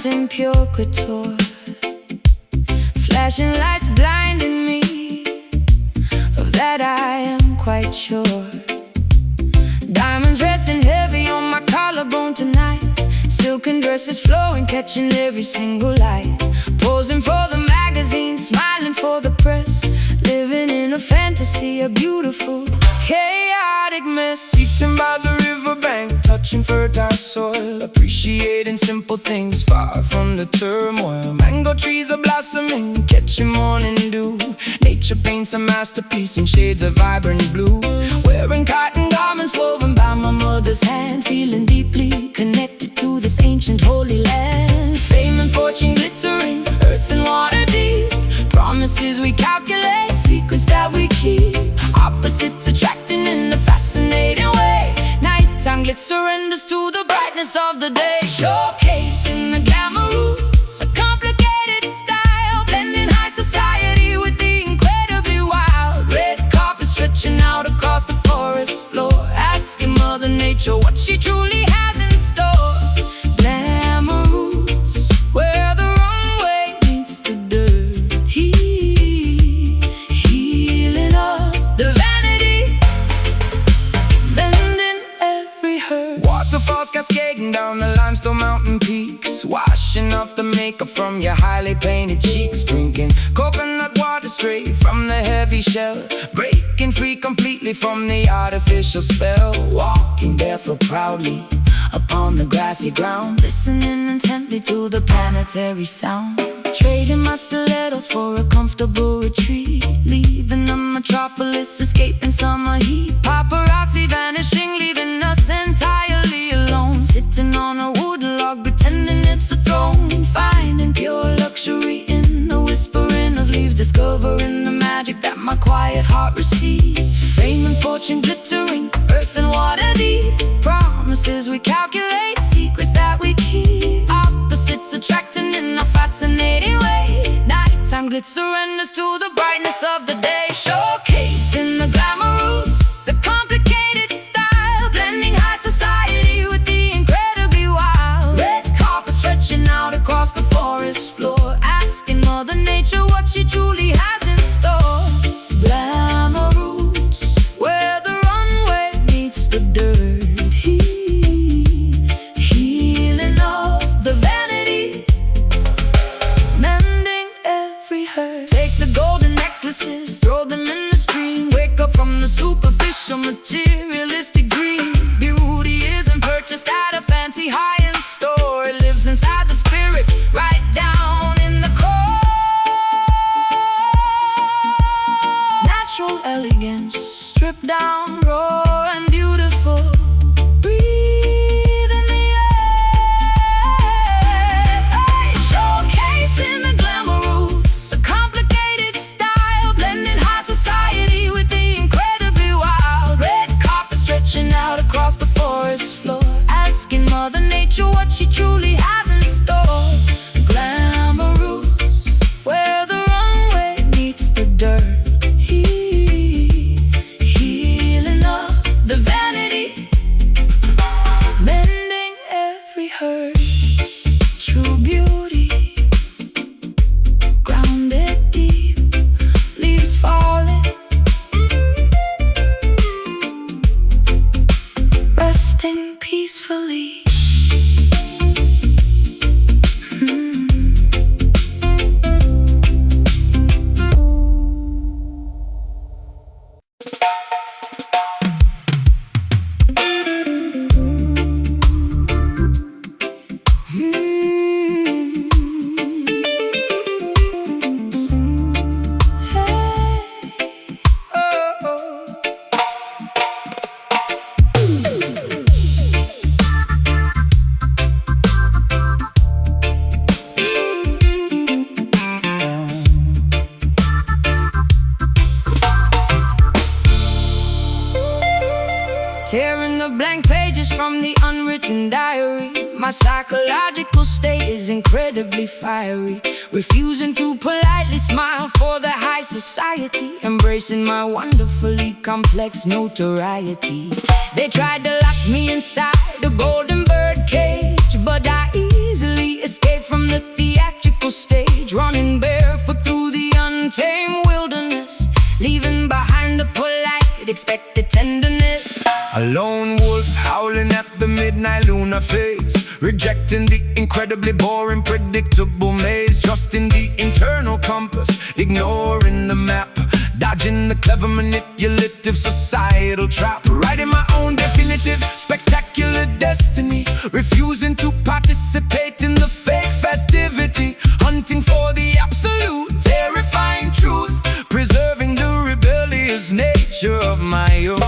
in pure couture. Flashing lights blinding me, of that I am quite sure. Diamonds resting heavy on my collarbone tonight. Silken dresses flowing, catching every single light. Posing for the magazine, smiling for the press. Living in a fantasy, a beautiful, chaotic mess. Sitting by the riverbank, touching fertile soil. Appreciating simple things, far from the turmoil. Mango trees are blossoming, catching morning dew. Nature paints a masterpiece in shades of vibrant blue. Wearing cotton garments woven by my mother's hand. Feeling deeply connected to this ancient holy land. Fame and fortune glittering, earth and water deep. Promises we calculate, secrets that we keep. Opposites attracting in a fascinating way. Nighttime glitz surrenders to the brightness of the day. Showcasing the glamour roots, a complicated style. Blending high society with the incredibly wild. Red carpet stretching out across the forest floor. Asking Mother Nature what she truly has in store. Glamour roots, where the runway meets the dirt. Healing up the vanity, bending every hurt. Waterfalls cascading down the limestone mountain peaks, washing off the makeup from your highly painted cheeks. Drinking coconut water straight from the heavy shell, breaking free completely from the artificial spell. Walking barefoot proudly upon the grassy ground, listening intently to the planetary sound. Trading my stilettos for a comfortable retreat, leaving the metropolis, escaping summer heat. Paparazzi vanishing, leaving us entirely alone. Sitting on a wooden log, pretending it's a throne. Finding pure luxury in the whispering of leaves. Discovering the magic that my quiet heart receives. Fame and fortune glittering, earth and water deep. Promises we calculate, secrets that we keep. Opposites attracting in a fascinating way. Nighttime glitz surrenders to the brightness of the day. Showcasing the glamour roots, a complicated style. Blending high society with the incredibly wild. Red carpet stretching out across the forest floor. Asking Mother Nature what she truly has in store. Glamour roots, where the runway meets the dirt. Healing up the vanity, mending every hurt. Take the golden necklaces, throw them in the stream. Wake up from the superficial materialistic dream. Beauty isn't purchased at a fancy high-end store. It lives inside the spirit, right down in the core. Natural elegance, stripped down, raw and beautiful. Breathe in the air. Showcasing the glamour roots, a complicated style. Blending high society with the incredibly wild. Red carpet stretching out across the forest floor. Asking Mother Nature what she truly has in store. Glamour roots, where the runway meets the dirt. Healing up the vanity, mending every hurt. True beauty, grounded deep, leaves falling, resting peacefully. Tearing the blank pages from the unwritten diary. My psychological state is incredibly fiery. Refusing to politely smile for the high society. Embracing my wonderfully complex notoriety. They tried to lock me inside a golden bird cage, but I easily escaped from a phase, rejecting the incredibly boring, predictable maze, trusting the internal compass, ignoring the map, dodging the clever, manipulative societal trap, writing my own definitive, spectacular destiny, refusing to participate in the fake festivity, hunting for the absolute, terrifying truth, preserving the rebellious nature of my youth.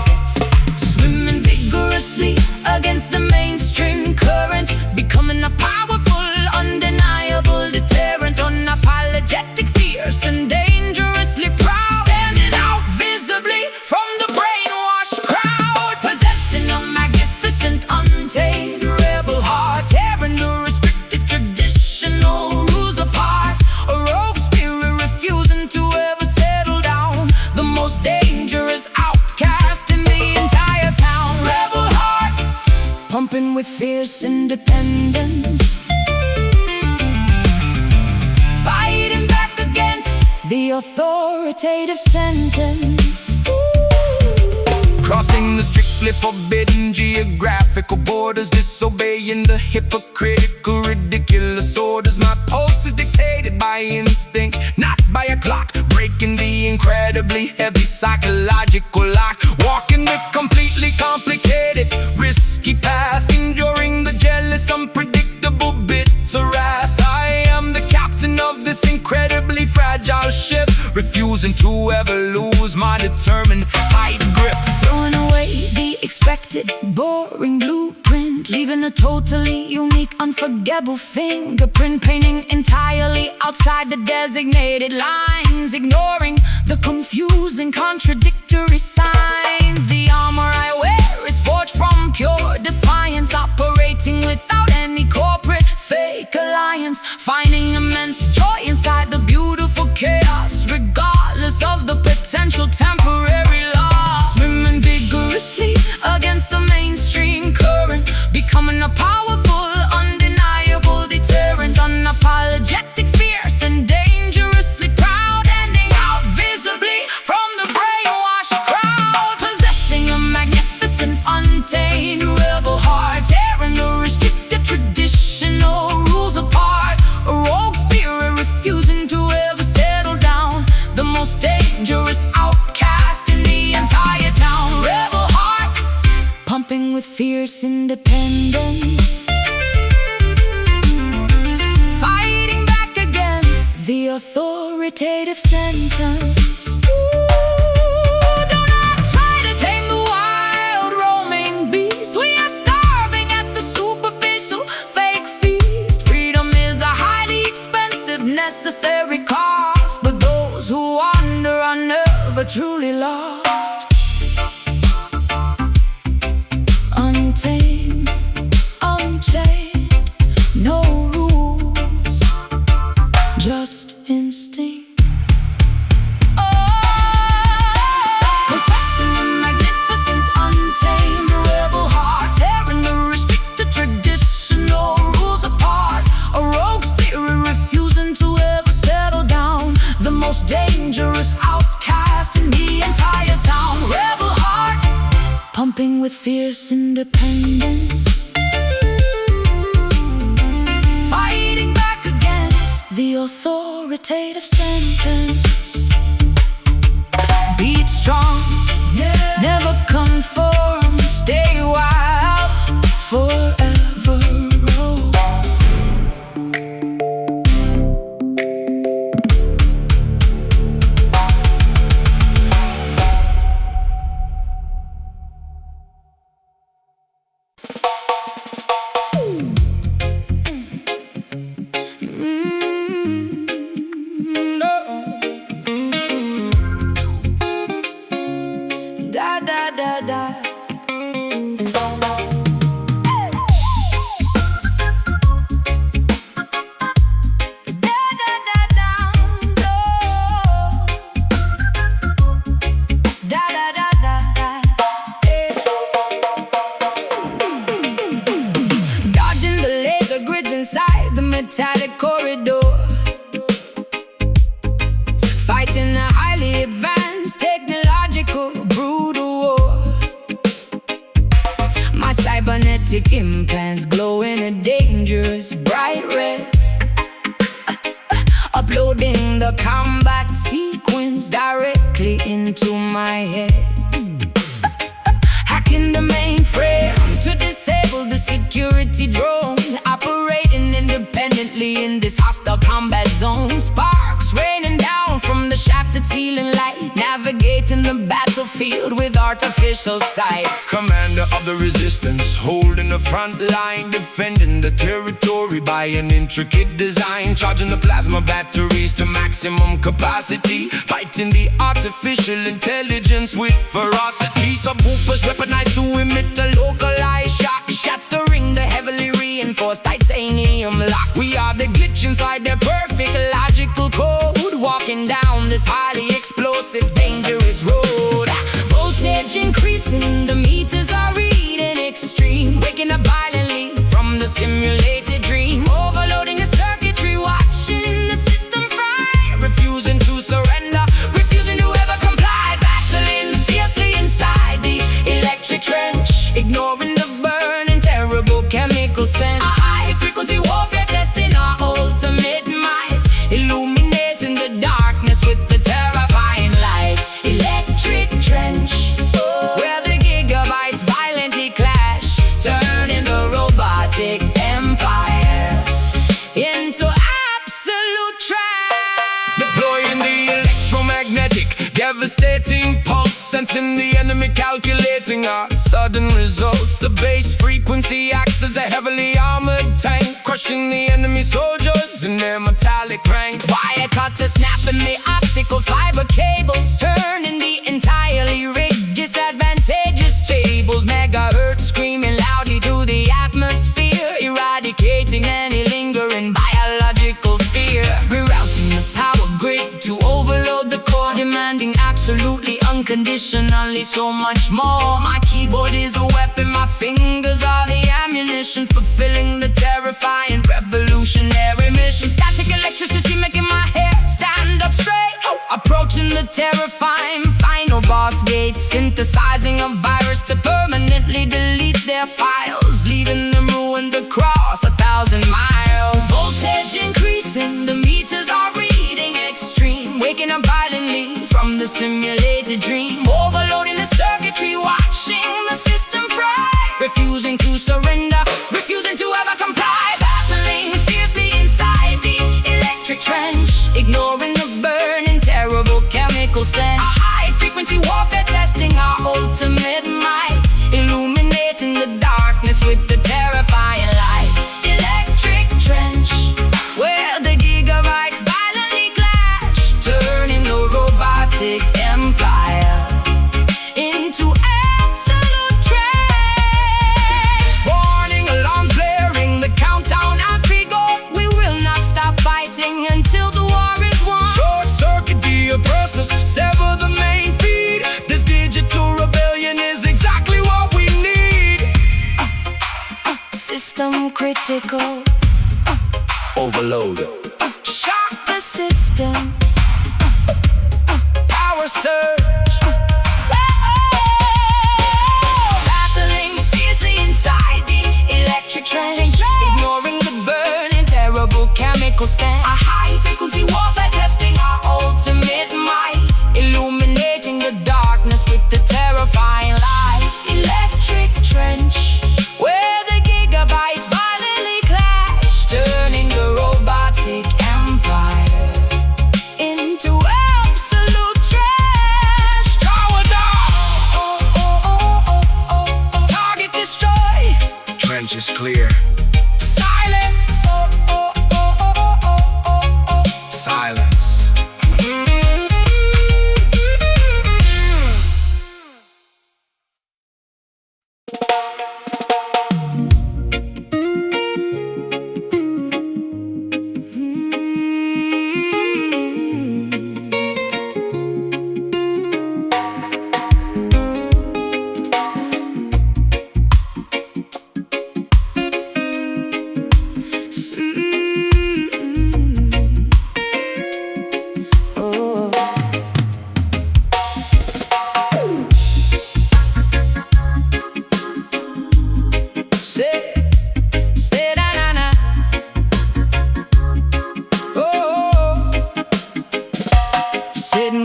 Swimming vigorously against the mainstream current, becoming a powerful, undeniable deterrent, unapologetic, fierce and dangerously proud, standing out visibly from the brainwashed crowd, possessing a magnificent, untamed rebel heart, tearing the restrictive traditional rules apart, a rogue spirit refusing to ever settle down, the most dangerous outcast in the entire town. Rebel heart, pumping with fierce independence, fighting back against the authoritative sentence. Crossing the strictly forbidden geographical borders, disobeying the hypocritical, ridiculous orders. My pulse is dictated by instinct, not by a clock, breaking the incredibly heavy psychological lock, walking the completely complicated, risky path, enduring the jealous, unpredictable bitter wrath. I am the captain of this incredibly fragile ship, refusing to ever lose my determined tight grip. Throwing away the expected, boring blueprint, leaving a totally unique, unforgettable fingerprint, painting entirely outside the designated lines, ignoring the confusing, contradictory signs. The armor I wear is forged from pure defiance, operating without any corporate fake alliance, finding immense joy inside the beautiful chaos, regardless of the potential temporary loss. Swimming vigorously against the mainstream current, becoming a powerful, undeniable deterrent, unapologetic, fierce and dangerously proud, standing out visibly from the brainwashed crowd, possessing a magnificent, untamed rebel heart, tearing the restrictive traditional rules apart, a rogue spirit refusing to ever settle down, the most dangerous outcast in the entire town. Rebel heart, pumping with fierce independence, fighting back against the authoritative sentence. Do not try to tame the wild roaming beast. We are starving at the superficial fake feast. Freedom is a highly expensive, necessary cost, but those who wander are never truly lost. Untamed, unchained, no rules, just instinct. Possessing a magnificent, untamed rebel heart, tearing the restricted traditional rules apart, a rogue spirit refusing to ever settle down, the most dangerous outcast in the entire town. Rebel heart, pumping with fierce independence, fighting back against the authoritative sentence. Beat strong, never conform, stay wild, forever roll. Da da da da. Metallic corridor, fighting a highly advanced, technological, brutal war. My cybernetic implants glow a dangerous bright red. Uploading the combat sequence directly into my head. Hacking the mainframe to disable the security drone, operating independently in this hostile combat zone. Sparks raining down from the shafted ceiling light, navigating the battlefield with artificial sight. Commander of the resistance, holding the front line, defending the territory by an intricate design, charging the plasma batteries to maximum capacity, fighting the artificial intelligence with ferocity. Subwoofers weaponized to emit a localized shock, shattering the heavily reinforced titanium lock. We are the glitch inside their perfect logical code, walking down this highly explosive, dangerous road. Voltage increasing, the meters are reading extreme, waking up violently from the simulated dream. Overloading the circuitry, watching the system fry, refusing to surrender, refusing to ever comply, battling fiercely inside the electric trench, ignoring the burning terrible chemical sense. A high-frequency warfare testing our ultimate might, illuminating the darkness with the terrifying lights. Electric trench, where the gigabytes violently clash, turning the robotic empire into absolute trash. Deploying the electromagnetic, devastating pulse, sensing the enemy, calculating our sudden results. The base frequency acts as a heavily armored tank, crushing the enemy soldiers in their metallic ranks. Wire cutters snapping the optical fiber cables, turning the entirely rigged disadvantageous tables. Megahertz screaming loudly through the atmosphere, eradicating any lingering biological fear. Rerouting the power grid to overload the core, demanding absolutely unconditionally so much more. My keyboard is a weapon, my fingers are the ammunition, fulfilling the terrifying revolutionary mission. Static electricity making my hair stand up straight, approaching the terrifying final boss gate, synthesizing a virus to permanently delete their files, leaving them ruined across 1,000 miles. Voltage increasing, the meters are reading extreme, waking up violently from the simulated dream. Overloading the circuitry, watching the system fry, refusing to surrender, refusing to ever comply, battling fiercely inside the electric trench, ignoring the burning terrible chemical stench. A high-frequency warfare testing our ultimate might, illuminating the darkness with the terrifying lights. Electric trench, where the gigabytes violently clash, turning the robotic empire into absolute trash. Warning alarms blaring, the countdown as we go. We will not stop fighting until the war is won. Short circuit the oppressors, sever the main feed. This digital rebellion is exactly what we need. System critical, Overload, shock the system. power surge, Battling fiercely inside the electric trench, ignoring the burning terrible chemical stench. A high-frequency warfare testing our ultimate might, illuminating the darkness with the terrifying light. Electric trench, where the gigabytes violently clash, turning the robotic empire into absolute trash.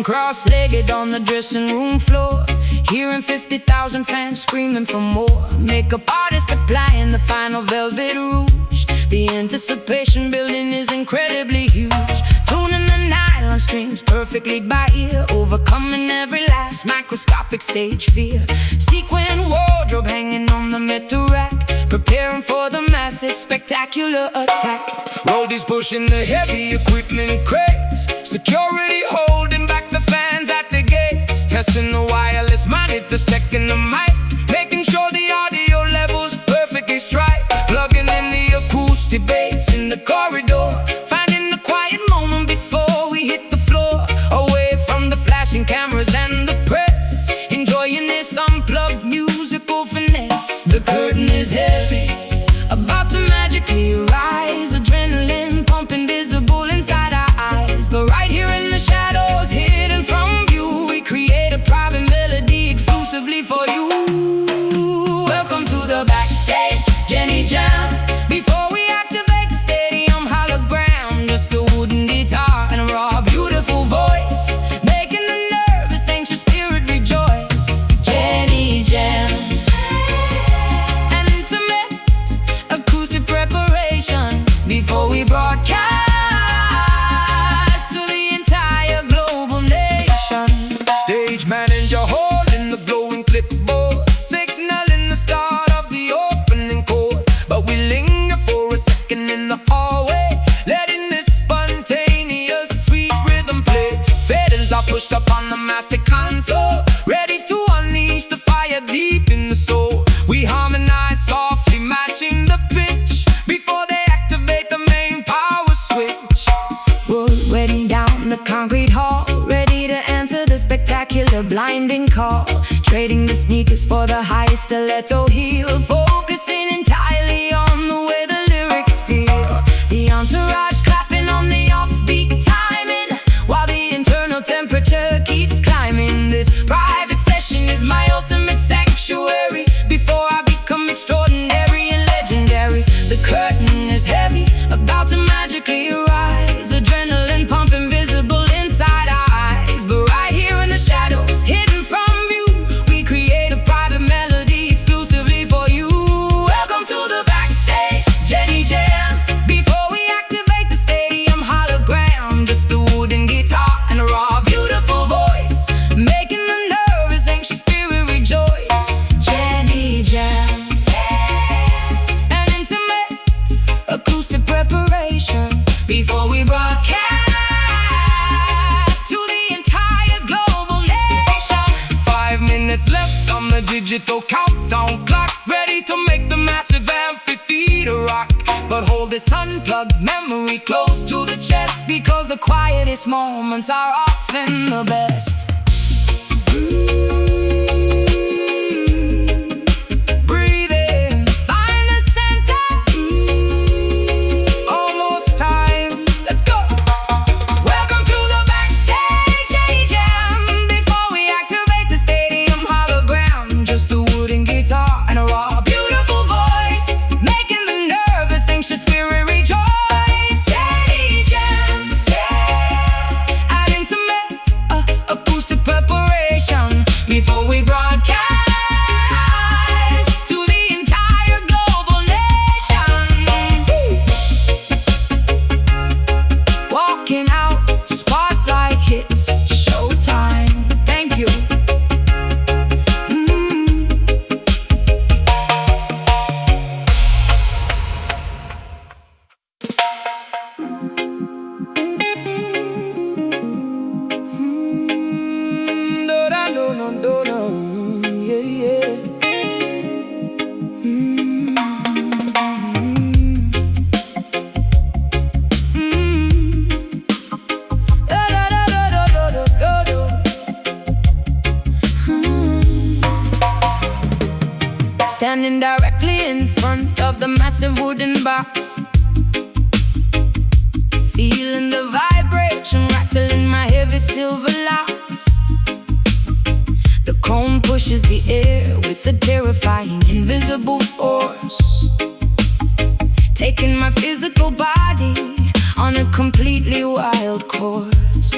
Sitting cross-legged on the dressing room floor, hearing 50,000 fans screaming for more. Makeup artist applying the final velvet rouge. The anticipation building is incredibly huge. Tuning the nylon strings perfectly by ear, overcoming every last microscopic stage fear. Sequin wardrobe hanging on the metal rack, preparing for the massive spectacular attack. Roadies pushing the heavy equipment crates, security holding back the fans at the gates. Testing the wireless monitors, checking the mic, making sure the audio levels perfectly strike. Plugging in the acoustic bass in the corridor, finding the quiet moment before we hit the floor. Away from the flashing cameras and the press, enjoying this unplugged musical finesse. The curtain is heavy, about to magically rise. Adrenaline pumping, visible inside our eyes. But right here in the shadows, hidden from view, we create a private melody exclusively for you. Welcome to the backstage, Jenny Jam. Before we activate the stadium hologram, just a wooden guitar and a raw, beautiful voice, making the nervous, anxious spirit rejoice. Jenny Jam. An intimate acoustic preparation before we broadcast to the entire global nation. Stage manager holding the glowing clipboard, signaling the start of the opening chord. But we linger for a second in the hallway, letting this spontaneous sweet rhythm play. Faders are pushed up on the master console, ready to unleash the fire deep in the soul. We harmonize softly, matching the pitch before they activate the main power switch. We're wetting down the concrete hall, ready to answer the spectacular blinding call. Trading the sneakers for the high stiletto heel, focusing entirely on the way the lyrics feel. The entourage clapping on the offbeat timing, while the internal temperature keeps climbing. This private session is my ultimate sanctuary, before I become extraordinary and legendary. The curtain is heavy, about to magically rise. Adrenaline pumping, visible inside our eyes. But right here in the shadows, hidden from view, we create a private melody exclusively for you. Welcome to the backstage, Jenny Jam. Before we activate the stadium hologram, just a wooden guitar and a raw, beautiful voice, making the nervous, anxious spirit rejoice. Jenny Jam. An intimate acoustic preparation before we broadcast to the entire global nation. 5 minutes left on the digital countdown clock, ready to make the massive amphitheater rock. But hold this unplugged memory close to the chest, because the quietest moments are often the best. Breathe in, Find the center. almost time, let's go. Welcome to the backstage, Jenny Jam. Before we activate the stadium hologram, just a wooden guitar and a raw, beautiful voice, making the nervous, anxious spirit rejoice. Jenny Jam. An intimate acoustic preparation before we broadcast to the entire global nation. Walking out, spotlight hits, showtime. Thank you. No, yeah, yeah. Standing directly in front of the massive wooden box, feeling the vibration rattling my heavy silver locks. The cone pushes the air with a terrifying invisible force, taking my physical body on a completely wild course.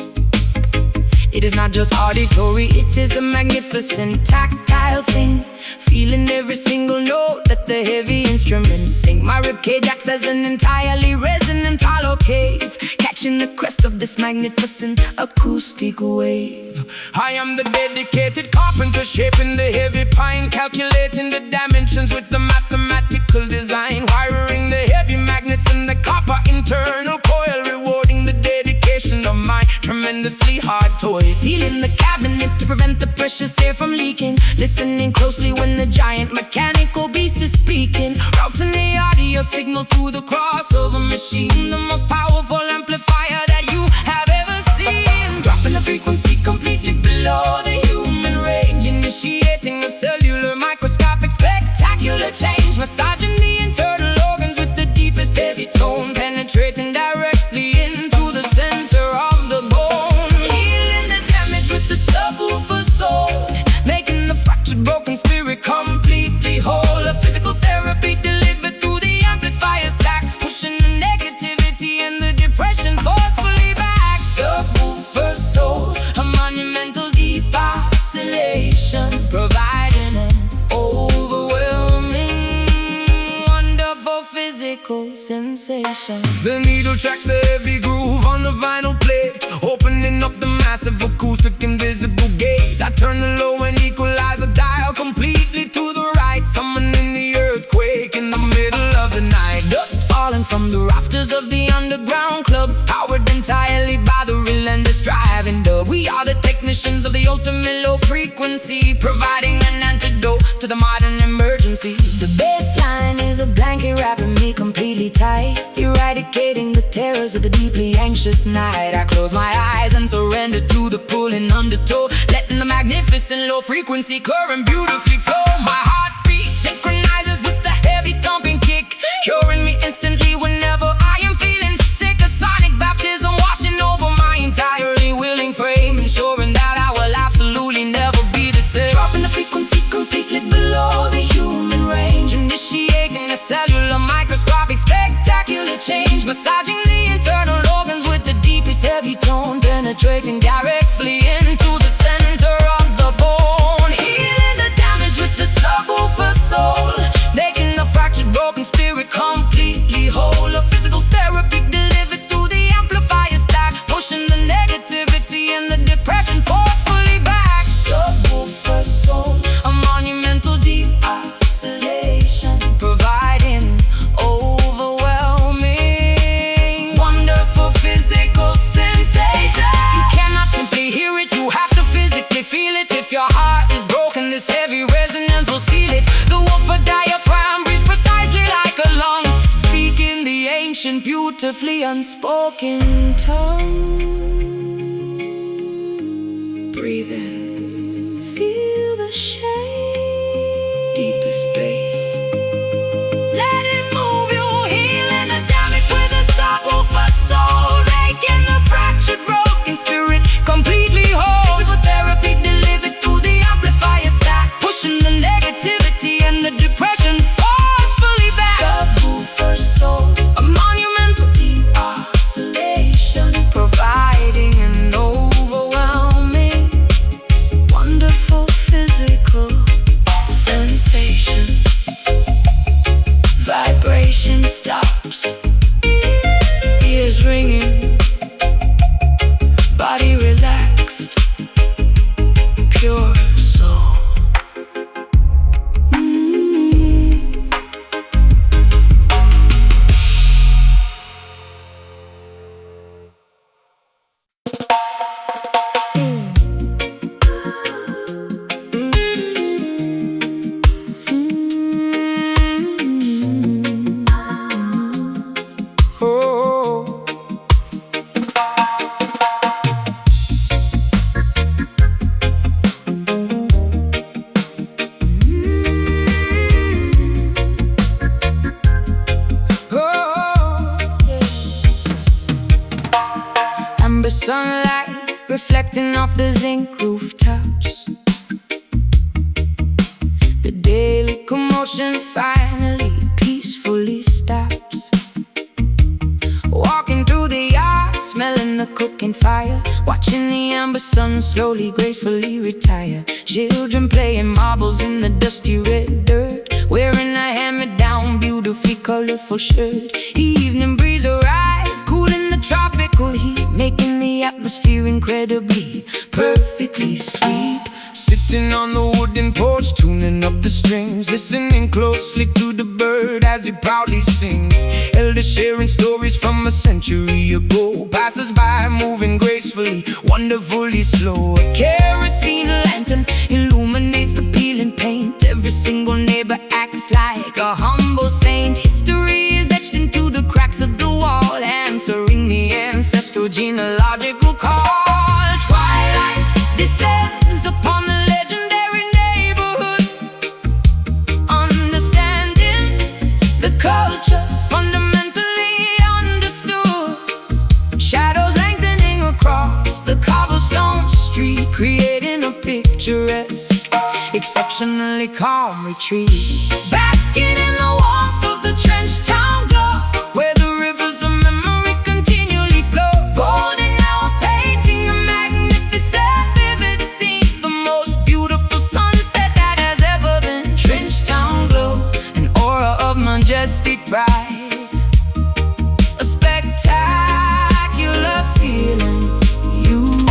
It is not just auditory, it is a magnificent tactile thing. Feeling every single note that the heavy instruments sing. My ribcage acts as an entirely resonant hollow cave, catching the crest of this magnificent acoustic wave. I am the dedicated carpenter, shaping the heavy pine, calculating the dimensions with the mathematical design, wiring the heavy magnets in the copper internal coil, rewarding the dedication of my tremendously hard toys. Sealing the cabinet to prevent the precious air from leaking, listening closely when the giant mechanical beast is speaking, routing the audio signal to the crossover machine, the most powerful amplifier that you have ever seen. Dropping the frequency completely below the human range, initiating a cellular microscopic spectacular change, massaging the internal organs with the deepest heavy tone, penetrating directly into the center of the bone, healing the damage with the subwoofer soul, making the fractured broken spirit completely whole. A physical therapy delivered through the amplifier stack, pushing the negativity and the depression forcefully back. Subwoofer soul, a monumental deep oscillation, providing an overwhelming, wonderful physical sensation. The needle tracks the heavy groove on the vinyl plate, opening up the massive acoustic invisible gate. I turn the low and equalizer dial completely to the right, summoning the earthquake in the middle of the night. Dust falling from the rafters of the underground club, powered entirely by the relentless driving dub. We are the technicians of the ultimate low frequency, providing an antidote to the modern emergency. The bassline is a blanket wrapping me completely tight, eradicating the terrors of the deeply anxious night. I close my eyes and surrender to the pulling undertow, letting the magnificent low frequency current beautifully flow. My heartbeat synchronizes with the heavy thumping kick, curing me instantly whenever I am feeling sick. A sonic baptism washing over my entirely willing frame, ensuring that I will absolutely never be the same. Dropping the frequency completely below the human range, initiating a cellular microscopic spectacular change, massaging the internal organs with the deepest heavy tone, penetrating directly into the center of the bone, healing the damage with the subwoofer soul, making the fractured broken spirit completely whole. A physical therapy delivered through the amplifier stack, pushing the negativity and the depression forcefully back. Subwoofer soul, a monumental deep oscillation, providing overwhelming, wonderful physical sensation. You cannot simply hear it, you have to physically feel it. If your heart is broken, this heavy resonance will seal it. The woofer diaphragm breathes precisely like a lung, speaking the ancient, beautifully unspoken tongue. Breathe in, feel the shade, deepest bass. Let it move you, healing the damage with a subwoofer soul, making the fractured broken spirit completely whole. Physical therapy delivered through the amplifier stack, pushing the negativity and the depression forcefully back. Subwoofer soul, a monumental deep oscillation, providing an overwhelming, wonderful physical sensation. Vibration stops, ears ringing, body relaxed, pure soul. Oh, Amber sunlight reflecting off the zinc rooftops. The daily commotion finally peacefully stops. Walking through the yard, smelling in the cooking fire, watching the amber sun slowly, gracefully retire. Children playing marbles in the dusty red dirt, wearing a hand-me-down, beautifully colorful shirt. Evening breeze arrives, cooling the tropical heat, making the atmosphere incredibly, perfectly sweet. Sitting on the wooden porch, tuning up the strings, listening closely to the bird as he proudly sings. Elders sharing stories from a century ago, passers by moving gracefully, wonderfully slow. A kerosene lantern illuminates the peeling paint. Every single neighbor acts like a humble saint. History is etched into the cracks of the wall, answering the ancestral genealogical call. Twilight descends upon the legendary neighborhood, understanding the culture fundamentally understood. Shadows lengthening across the cobblestone street, creating a picturesque, exceptionally calm retreat. Basking in the warmth of the trench town glow, where the rivers of memory continually flow. Golden hour painting a magnificent vivid scene, the most beautiful sunset that has ever been. Trench town glow, an aura of majestic pride, a spectacular feeling you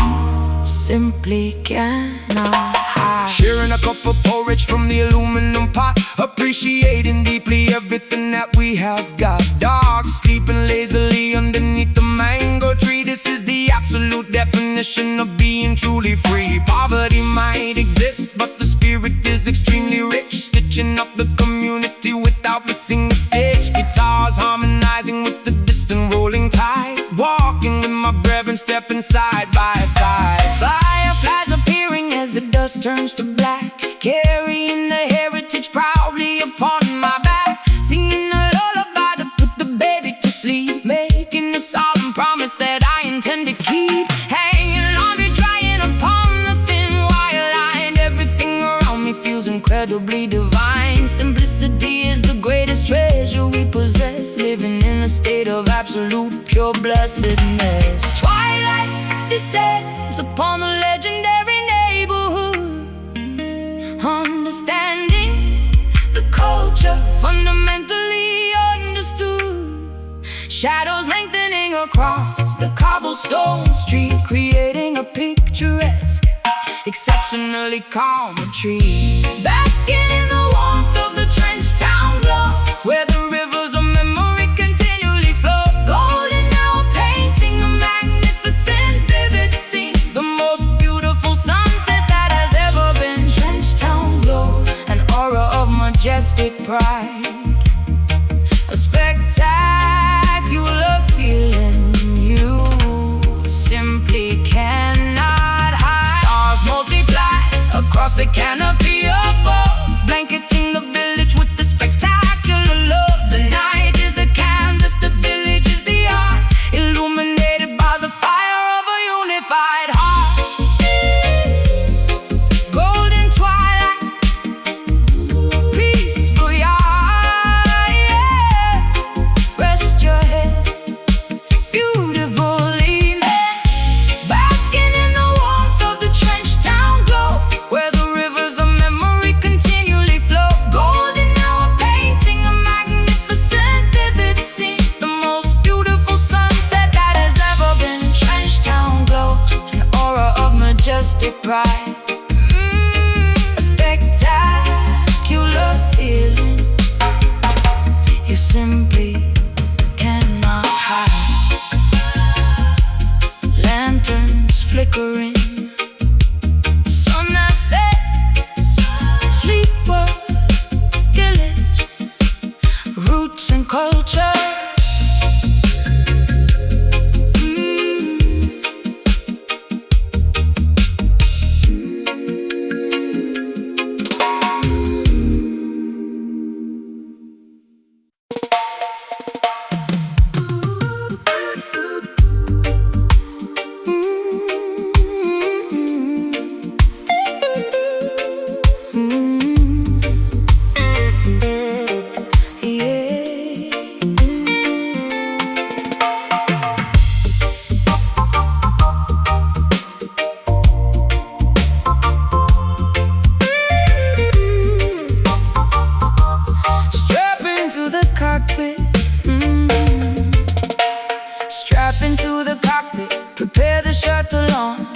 simply cannot hide. Sharing a cup of porridge from the aluminum pot, appreciating deeply everything that we have got. Dogs sleeping lazily underneath the mango tree. This is the absolute definition of being truly free. Poverty might exist, but the spirit is extremely rich, stitching up the community without missing a stitch. Guitars harmonizing with the distant rolling tide, walking with my brethren, stepping side by side. Fireflies appearing as the dust turns to black, carrying the heritage proudly upon my back. Singing a lullaby to put the baby to sleep, making a solemn promise that I intend to keep. Hanging laundry, drying upon the thin wire line. Everything around me feels incredibly divine. Simplicity is the greatest treasure we possess, living in a state of absolute pure blessedness. Twilight descends upon the legendary neighborhood, understanding the culture fundamentally understood. Shadows lengthening across the cobblestone street, creating a picturesque, exceptionally calm retreat. Basking in the warmth of the trench town glow, where the rivers of memory continually flow. Golden hour painting a magnificent vivid scene, the most beautiful sunset that has ever been. Trench town glow, an aura of majestic pride, a spectacular feeling you simply cannot hide. Stars multiply across the canopy above, blanketing the village with the spectacular love. The night is a canvas, the village is the art, illuminated by the fire of a unified heart. Golden twilight, peaceful yard, yeah. Rest your head, beautiful evening. Basking in the warmth of the trench town glow, where the rivers of memory continually flow. Golden hour painting a magnificent vivid scene, the most beautiful sunset that has ever been. Trench town glow, an aura of majestic pride, a spectacular feeling you simply cannot hide. Lanterns flickering, sun that sets, sleeper village, roots and culture.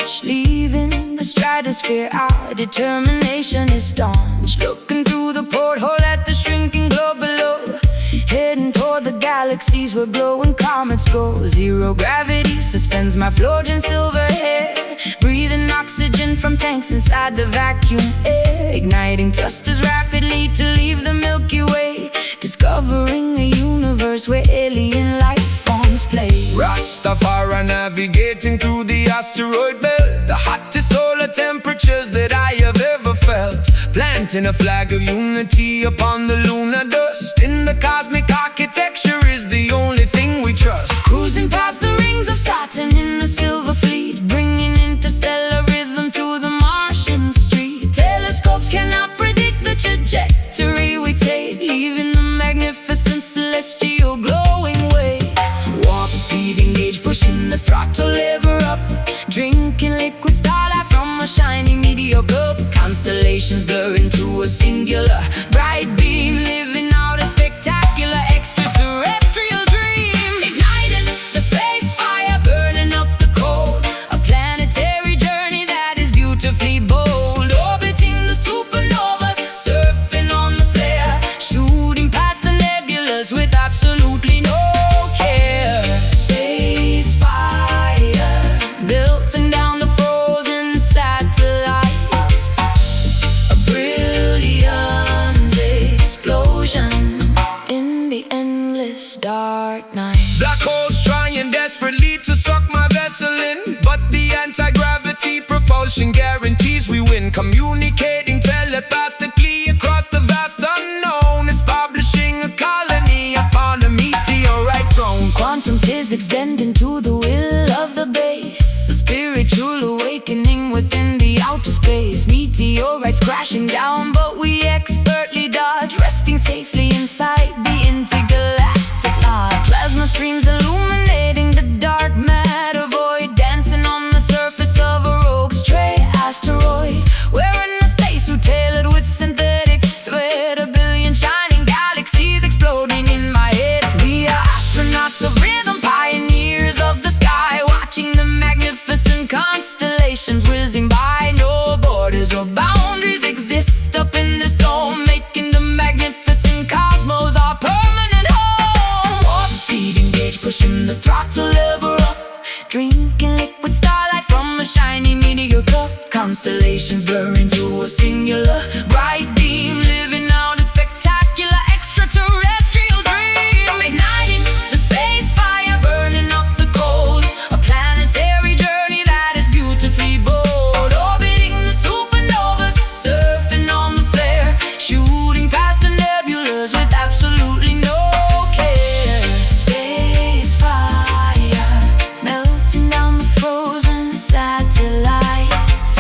launch, leaving the stratosphere. Our determination is staunch, looking through the porthole at the shrinking globe below, heading toward the galaxies where glowing comets go. Zero gravity suspends my floating silver hair, breathing oxygen from tanks inside the vacuum air, igniting thrusters rapidly to leave the Milky Way, discovering a universe where alien life forms play. Rastafari navigating through the asteroid belt, the hottest solar temperatures that I have ever felt, planting a flag of unity upon the lunar dust. In the cosmic architecture is the only thing we trust. Cruising past the rings of Saturn in the silver fleet, bringing interstellar rhythm to the Martian street. Telescopes cannot predict the trajectory we take, leaving the magnificent celestial glowing way. Warp speed engage, pushing the throttle lever up, drinking liquid starlight from a shining meteor cup. Constellations blur into a singular bright beam, living out a spectacular extraterrestrial dream. Igniting the space fire, burning up the cold, a planetary journey that is beautifully bold, orbiting the supernovas, surfing on the flare, shooting past the nebulas with absolutely no care. Space fire, melting down the frozen satellites, a brilliant explosion in the endless dark night. Black holes trying desperately to suck my vessel in, but the anti-gravity propulsion guarantees we win. Communicating telepathically across the vast unknown, establishing a colony upon a meteorite throne. Quantum physics bending to the will of the base, a spiritual awakening within the outer space. Meteorites crashing down, but we expertly dodge, resting safely inside the intergalactic lodge. Plasma streams illuminating the dark matter void, dancing on the surface of a rogue stray asteroid. Wearing a spacesuit tailored with synthetic thread, a billion shining galaxies exploding in my head. We are astronauts of rhythm, pioneers of the sky, watching the magnificent constellations whizzing by. No borders or boundaries exist up in this dome, making the magnificent cosmos our permanent home. Warp speed engage, pushing the throttle lever up, drinking liquid starlight from a shiny meteor cup. Constellations blur into a singular bright beam, living out a spectacular extraterrestrial dream. Igniting the space fire, burning up the cold, a planetary journey that is beautifully bold, orbiting the supernovas, surfing on the flare, shooting past the nebulas with absolutely no care. Space fire, melting down the frozen satellites,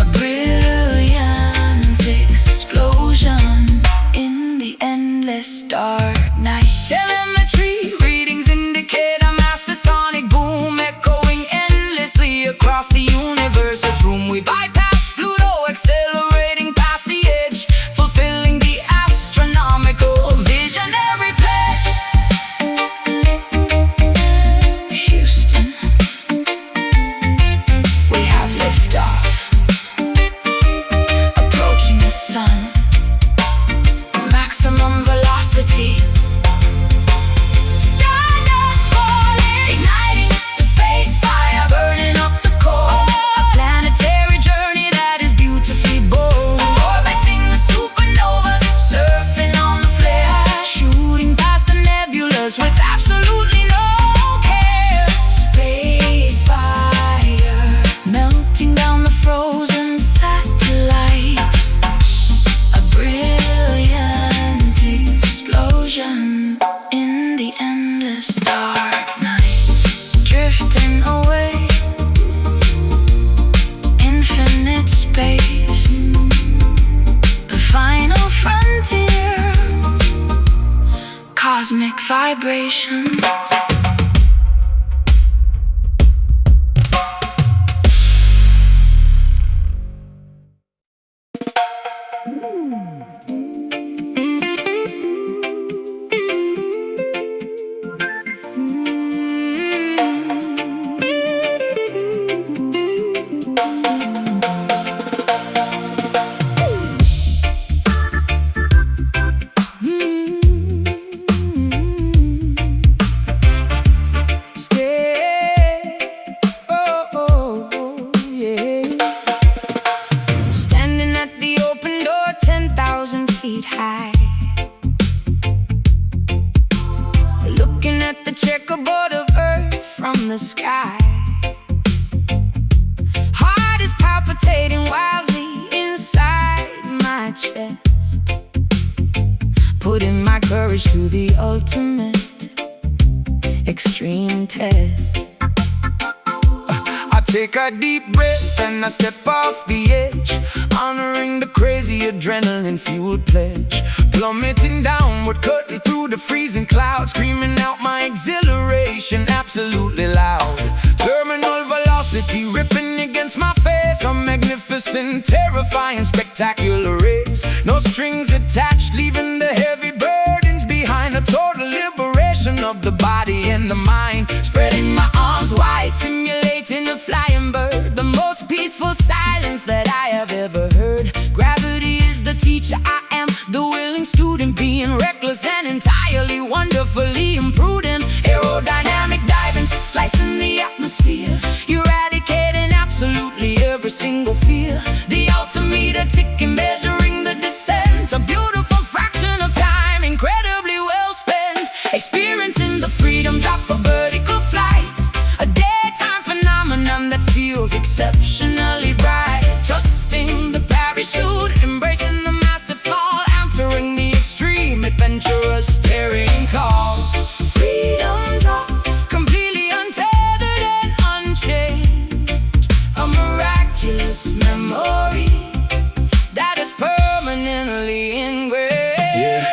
a brilliant explosion in the endless dark night. Telemetry readings indicate a massive sonic boom, echoing endlessly across the universe's room. We bypass Pluto, accelerating past the edge, fulfilling the astronomical visionary pledge. Houston, we have liftoff, approaching the sun, maximum velocity. Stardust falling, igniting the space fire, burning up the coal, a planetary journey that is beautifully bold, orbiting the supernovas, surfing on the flare, shooting past the nebulas with absolutely no care. Space fire, melting down the frozen satellite, a brilliant explosion in the endless dark night. Drifting away, infinite space, the final frontier, cosmic vibrations. checkerboard of earth from the sky. Heart is palpitating wildly inside my chest, putting my courage to the ultimate extreme test. I take a deep breath and I step off the edge, honoring the crazy adrenaline-fueled pledge. Plummeting downward, cutting through the freezing clouds, screaming out my exhilaration absolutely loud. Terminal velocity ripping against my face, a magnificent, terrifying, spectacular race. No strings attached, leaving the heavy burdens behind. A total liberation of the body and the mind. Spreading my arms wide, simulating a flying bird, the most peaceful silence that I have ever heard. Gravity is the teacher, I am the willing student, being reckless and entirely wonderfully imprudent. Aerodynamic diving, slicing the atmosphere, eradicating absolutely every single fear. The altimeter ticking, measuring the descent, a beautiful fraction of time, incredibly well spent. Experiencing the freedom drop of vertical flight, a daytime phenomenon that feels exceptionally bright. Trusting the parachute, embracing the massive fall, entering the extreme, adventurous, daring call. Freedom drop, completely untethered and unchained, a miraculous memory that is permanently engraved. Yeah,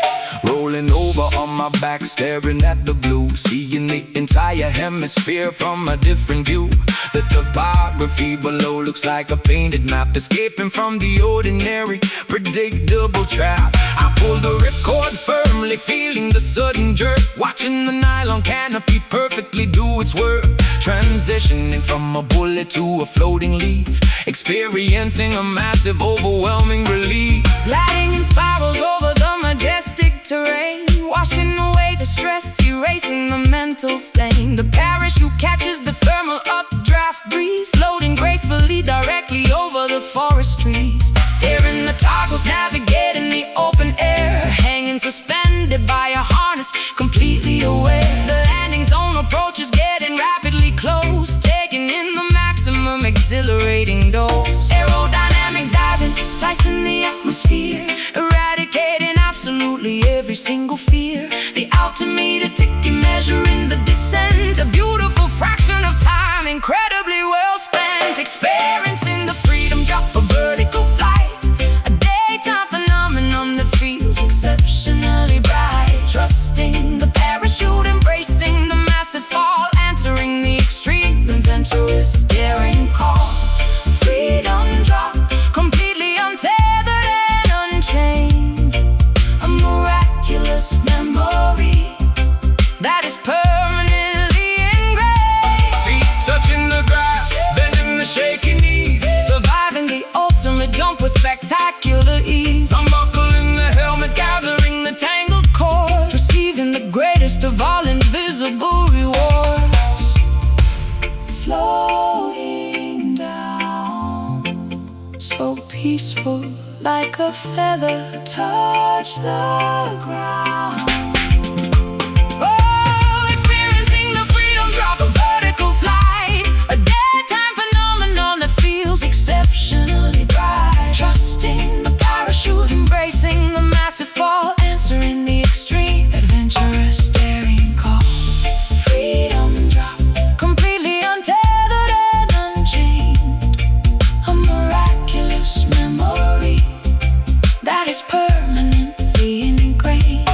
rolling over on my back, staring at the blue, seeing the entire hemisphere from a different view. The topography below looks like a painted map, escaping from the ordinary, predictable trap. I pull the ripcord firmly, feeling the sudden jerk, watching the nylon canopy perfectly do its work. Transitioning from a bullet to a floating leaf, experiencing a massive, overwhelming relief. Gliding in spirals over the majestic terrain, washing away the stress, erasing the mental stain. The parachute catches the thermal updraft breeze, floating gracefully directly over the forest trees. Steering the toggles, navigating the open air, hanging suspended by a harness, completely aware. The landing zone approaches, getting rapidly close, taking in the maximum exhilarating dose. Aerodynamic diving, slicing the atmosphere, eradicating absolutely every single fear. The altimeter ticking, measuring the descent, a beautiful fraction of time, incredibly well spent. Experiencing the freedom drop of vertical flight, a daytime phenomenon that feels exceptionally bright. Trusting the parachute, embracing the massive fall, entering the extreme, adventurous, daring call. Freedom drop, completely untethered and unchained, a miraculous memory that is permanently engraved. Feet touching the grass, bending the shaky knees, Surviving the ultimate jump with spectacular ease. unbuckling the helmet, Gathering the tangled cords, receiving the greatest of all invisible rewards. Floating down, so peaceful, like a feather touch the ground. Oh, experiencing the freedom drop of vertical flight, a daytime phenomenon that feels exceptionally bright. Trusting the parachute, embracing the massive fall, answering the extreme, adventurous, daring call. Freedom drop, completely untethered and unchained, a miraculous memory that is permanently ingrained.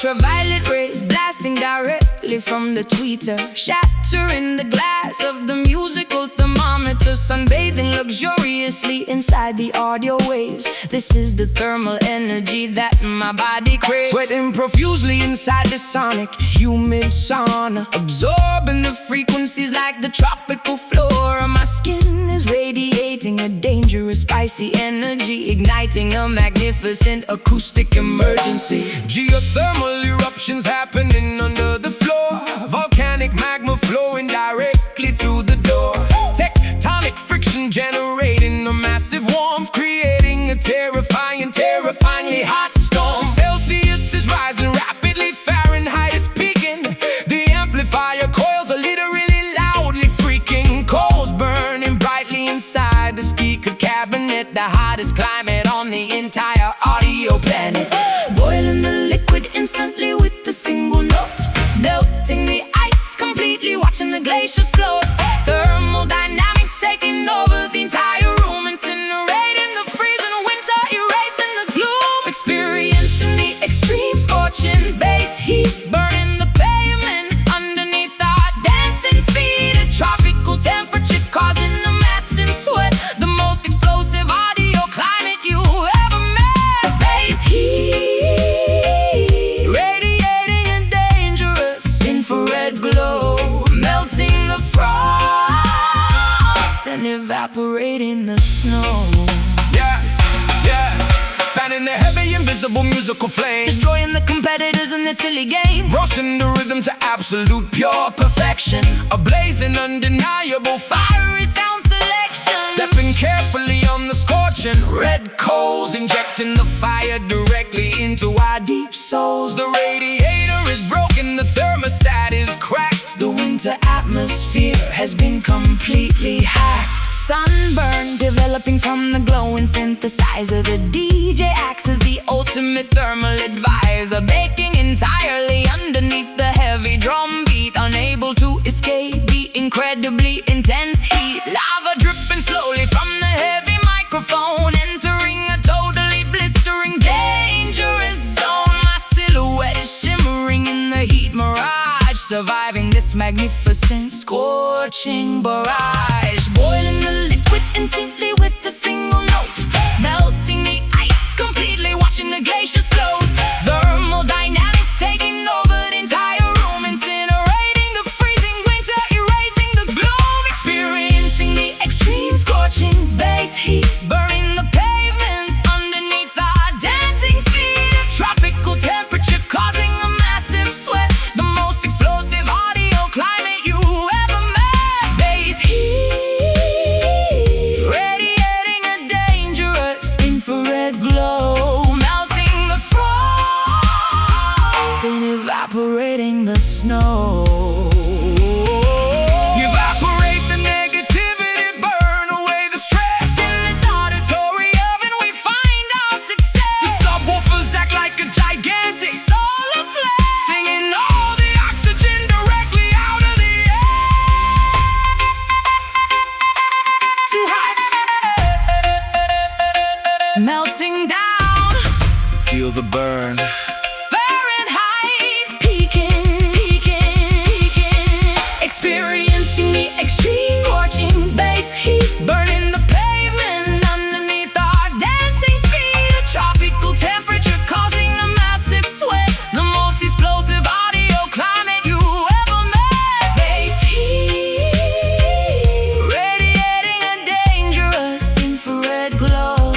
Ultraviolet rays blasting directly from the tweeter, shattering the glass of the musical thermometer, sunbathing luxuriously inside the audio waves. This is the thermal energy that my body craves. Sweating profusely inside the sonic, humid sauna, absorbing the frequencies like the tropical flora. My skin is radiating a dangerous, spicy energy, igniting a magnificent acoustic emergency. Geothermal eruptions happening under the floor, volcanic magma flowing directly through the door. Tectonic friction generating a massive warmth, creating a terrifyingly hot storm. Celsius is rising rapidly, Fahrenheit is peaking. The amplifier coils are literally loudly freaking. Coals burning brightly inside the speaker cabinet, the hottest climate on the entire audio planet. Boiling the liquid instantly with a single note, melting the ice completely, watching the glaciers float. Thermodynamics taking over the entire room, incinerating the freezing winter, erasing the gloom. Experiencing the extreme scorching bass heat, burning the pavement underneath our dancing feet. A tropical temperature causing a massive sweat, the most explosive audio climate you ever met. Bass heat, radiating a dangerous infrared glow, melting the frost and evaporating the snow. Yeah, fanning the heavy invisible musical flame, Destroying the competitors in this silly game, roasting the rhythm to absolute pure perfection. A blazing undeniable fiery sound selection. stepping carefully on the scorching red coals, injecting the fire directly into our deep souls. The radiator is broken, the thermostat is cracked. The winter atmosphere has been completely hacked. Sunburn developing from the glowing synthesizer. The DJ acts as the ultimate thermal advisor, baking entirely underneath the heavy drum beat, unable to escape the incredibly intense heat. Lava dripping slowly from the heavy microphone, entering a totally blistering, dangerous zone. My silhouette is shimmering in the heat mirage, surviving this magnificent scorching barrage. Boiling the liquid instantly with a single note, melting the ice completely, watching the glaciers float. Thermodynamics taking over the entire room, incinerating the freezing winter, erasing the gloom. Experiencing the extreme scorching bass heat, burning the pavement underneath our dancing feet. A tropical temperature causing a massive sweat, the most explosive audio climate you ever met. Bass heat, radiating a dangerous infrared glow, melting the frost and evaporating the snow. Evaporate the negativity, burn away the stress. In this auditorium and we find our success. The subwoofers act like a gigantic Solar flare, singing all the oxygen directly out of the air. too hot, melting down. Feel the burn. Fahrenheit peaking. Experiencing the extreme scorching bass heat, burning the pavement underneath our dancing feet. A tropical temperature causing a massive sweat, the most explosive audio climate you ever met. Bass heat, radiating a dangerous infrared glow,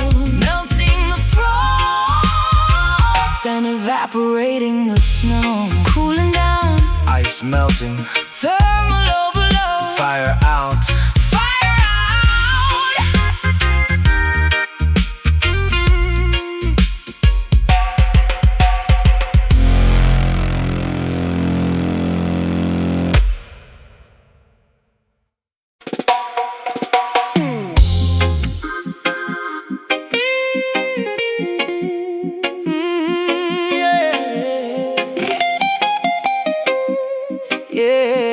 melting the frost and evaporating the snow. Cooling down, Ice melting, thermal overload, fire out. fire out. Yeah.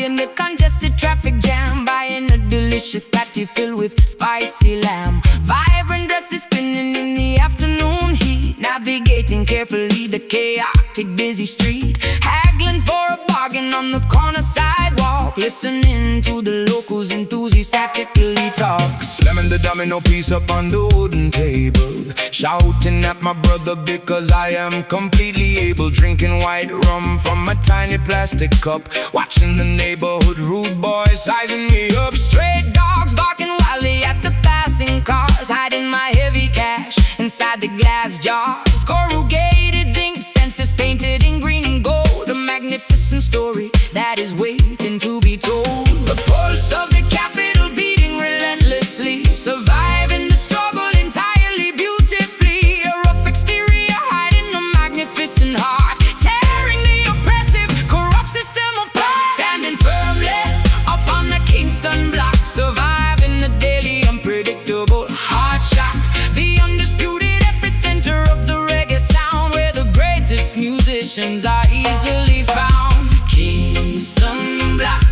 Marley in the congested traffic jam, buying a delicious patty filled with spicy lamb. Vibrant dresses spinning in the afternoon heat, navigating carefully the chaotic busy street. Haggling for a bargain on the corner sidewalk, listening to the locals enthusiastically talk. Slamming the domino piece up on the wooden table, shouting at my brother because I am completely able. Drinking white rum from a tiny plastic cup, watching the neighborhood rude boys sizing me up. Stray dogs barking wildly at the passing cars, hiding my heavy cash inside the glass jars. Corrugated zinc fences painted in green and gold, a magnificent story that is waiting to be told. The pulse of the capital beating relentlessly, surviving the struggle entirely beautifully. A rough exterior hiding a magnificent heart, tearing the oppressive, corrupt system apart. Standing firmly up on the Kingston block, surviving the daily unpredictable hard shock. The undisputed epicenter of the reggae sound, where the greatest musicians are easily found. Kingston block,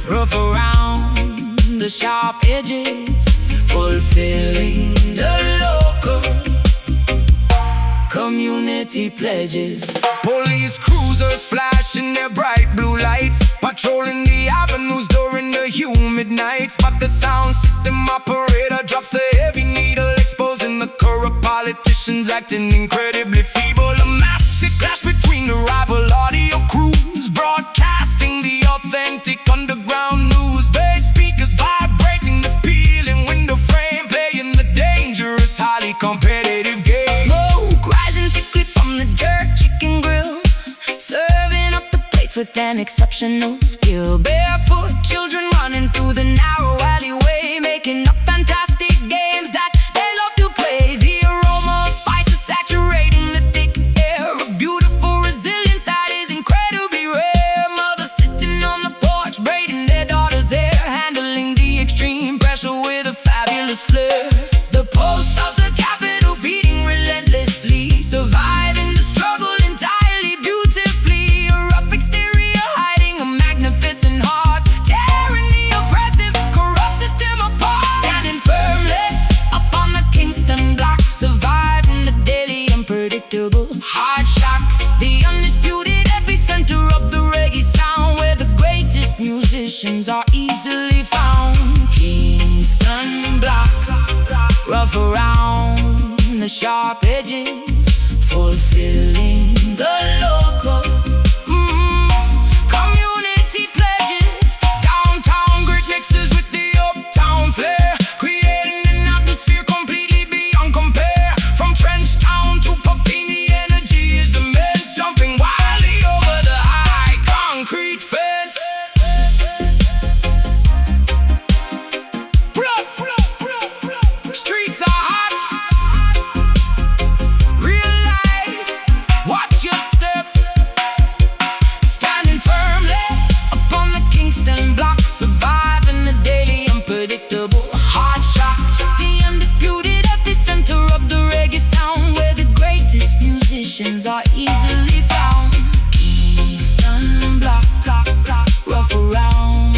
rough around the sharp edges, fulfilling the local community pledges. police cruisers flashing their bright blue lights, patrolling the avenues during the humid nights. But the sound system operator drops the heavy needle, exposing the corrupt politicians acting incredibly feeble. A massive clash between the rival audio crews, broadcasting the authentic underground news. Bass speakers vibrating the peeling window frame, playing the dangerous, highly competitive game. Smoke rising thickly from the jerk chicken grill, serving up the plates with an exceptional skill. Barefoot children running through the narrow alleyway, making up fantastic games that they love to play. The aroma of spices saturating the thick air, a beautiful resilience that is incredibly rare. Mothers sitting on the porch, braiding their daughters' hair, handling the extreme pressure with a fabulous flair. The pulse of the capital beating relentlessly, surviving the struggle entirely beautifully. A rough exterior hiding a magnificent heart, tearing the oppressive, corrupt system apart. Standing firmly up on the Kingston block, surviving the daily unpredictable hard shock. The undisputed epicenter of the reggae sound, where the greatest musicians are easily found. Kingston block, rough around the sharp edges, fulfilling the local community pledges. Downtown great mixes with the uptown flair, creating an atmosphere completely beyond compare. From Trench Town to Puppy, the energy is immense, jumping wildly over the high concrete fence. Streets are hot, real life, watch your step. Standing firmly upon the Kingston block, surviving the daily unpredictable hard shock. The undisputed epicenter of the reggae sound, where the greatest musicians are easily found. Kingston block, rough around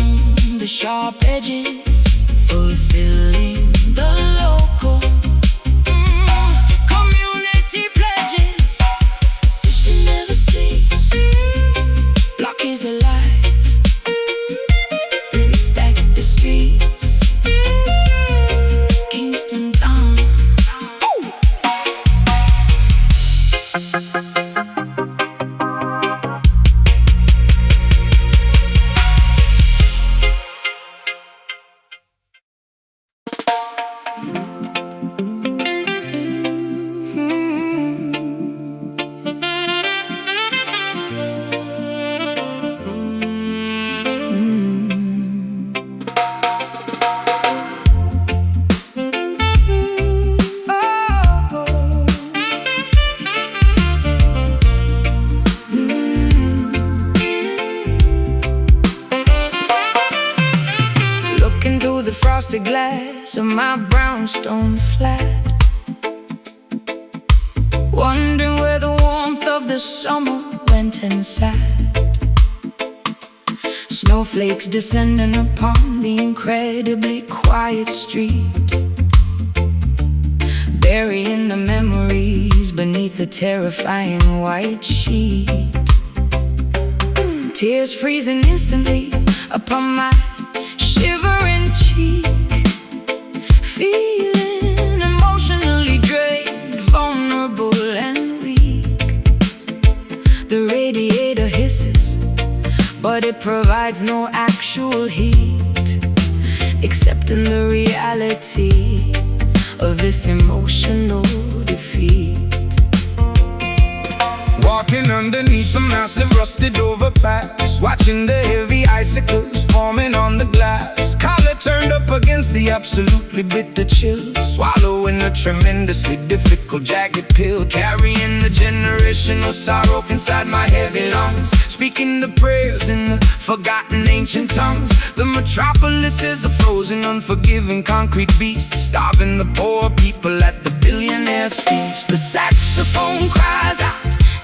the sharp edges, fulfilling the local community pledges. System never sleeps, block is alive, respect the streets. Kingston town. Frosted glass of my brownstone flat, wondering where the warmth of the summer went and sat. Snowflakes descending upon the incredibly quiet street, burying the memories beneath the terrifying white sheet. Tears freezing instantly upon my shivering cheek, feeling emotionally drained, vulnerable and weak. The radiator hisses, but it provides no actual heat, except in the reality of this emotional defeat. Walking underneath the massive rusted overpass, watching the heavy icicles forming on the glass. Collar turned up against the absolutely bitter chill, swallowing a tremendously difficult jagged pill, carrying the generational sorrow inside my heavy lungs, speaking the prayers in the forgotten ancient tongues. The metropolis is a frozen, unforgiving concrete beast, starving the poor people at the billionaire's feast. The saxophone cries out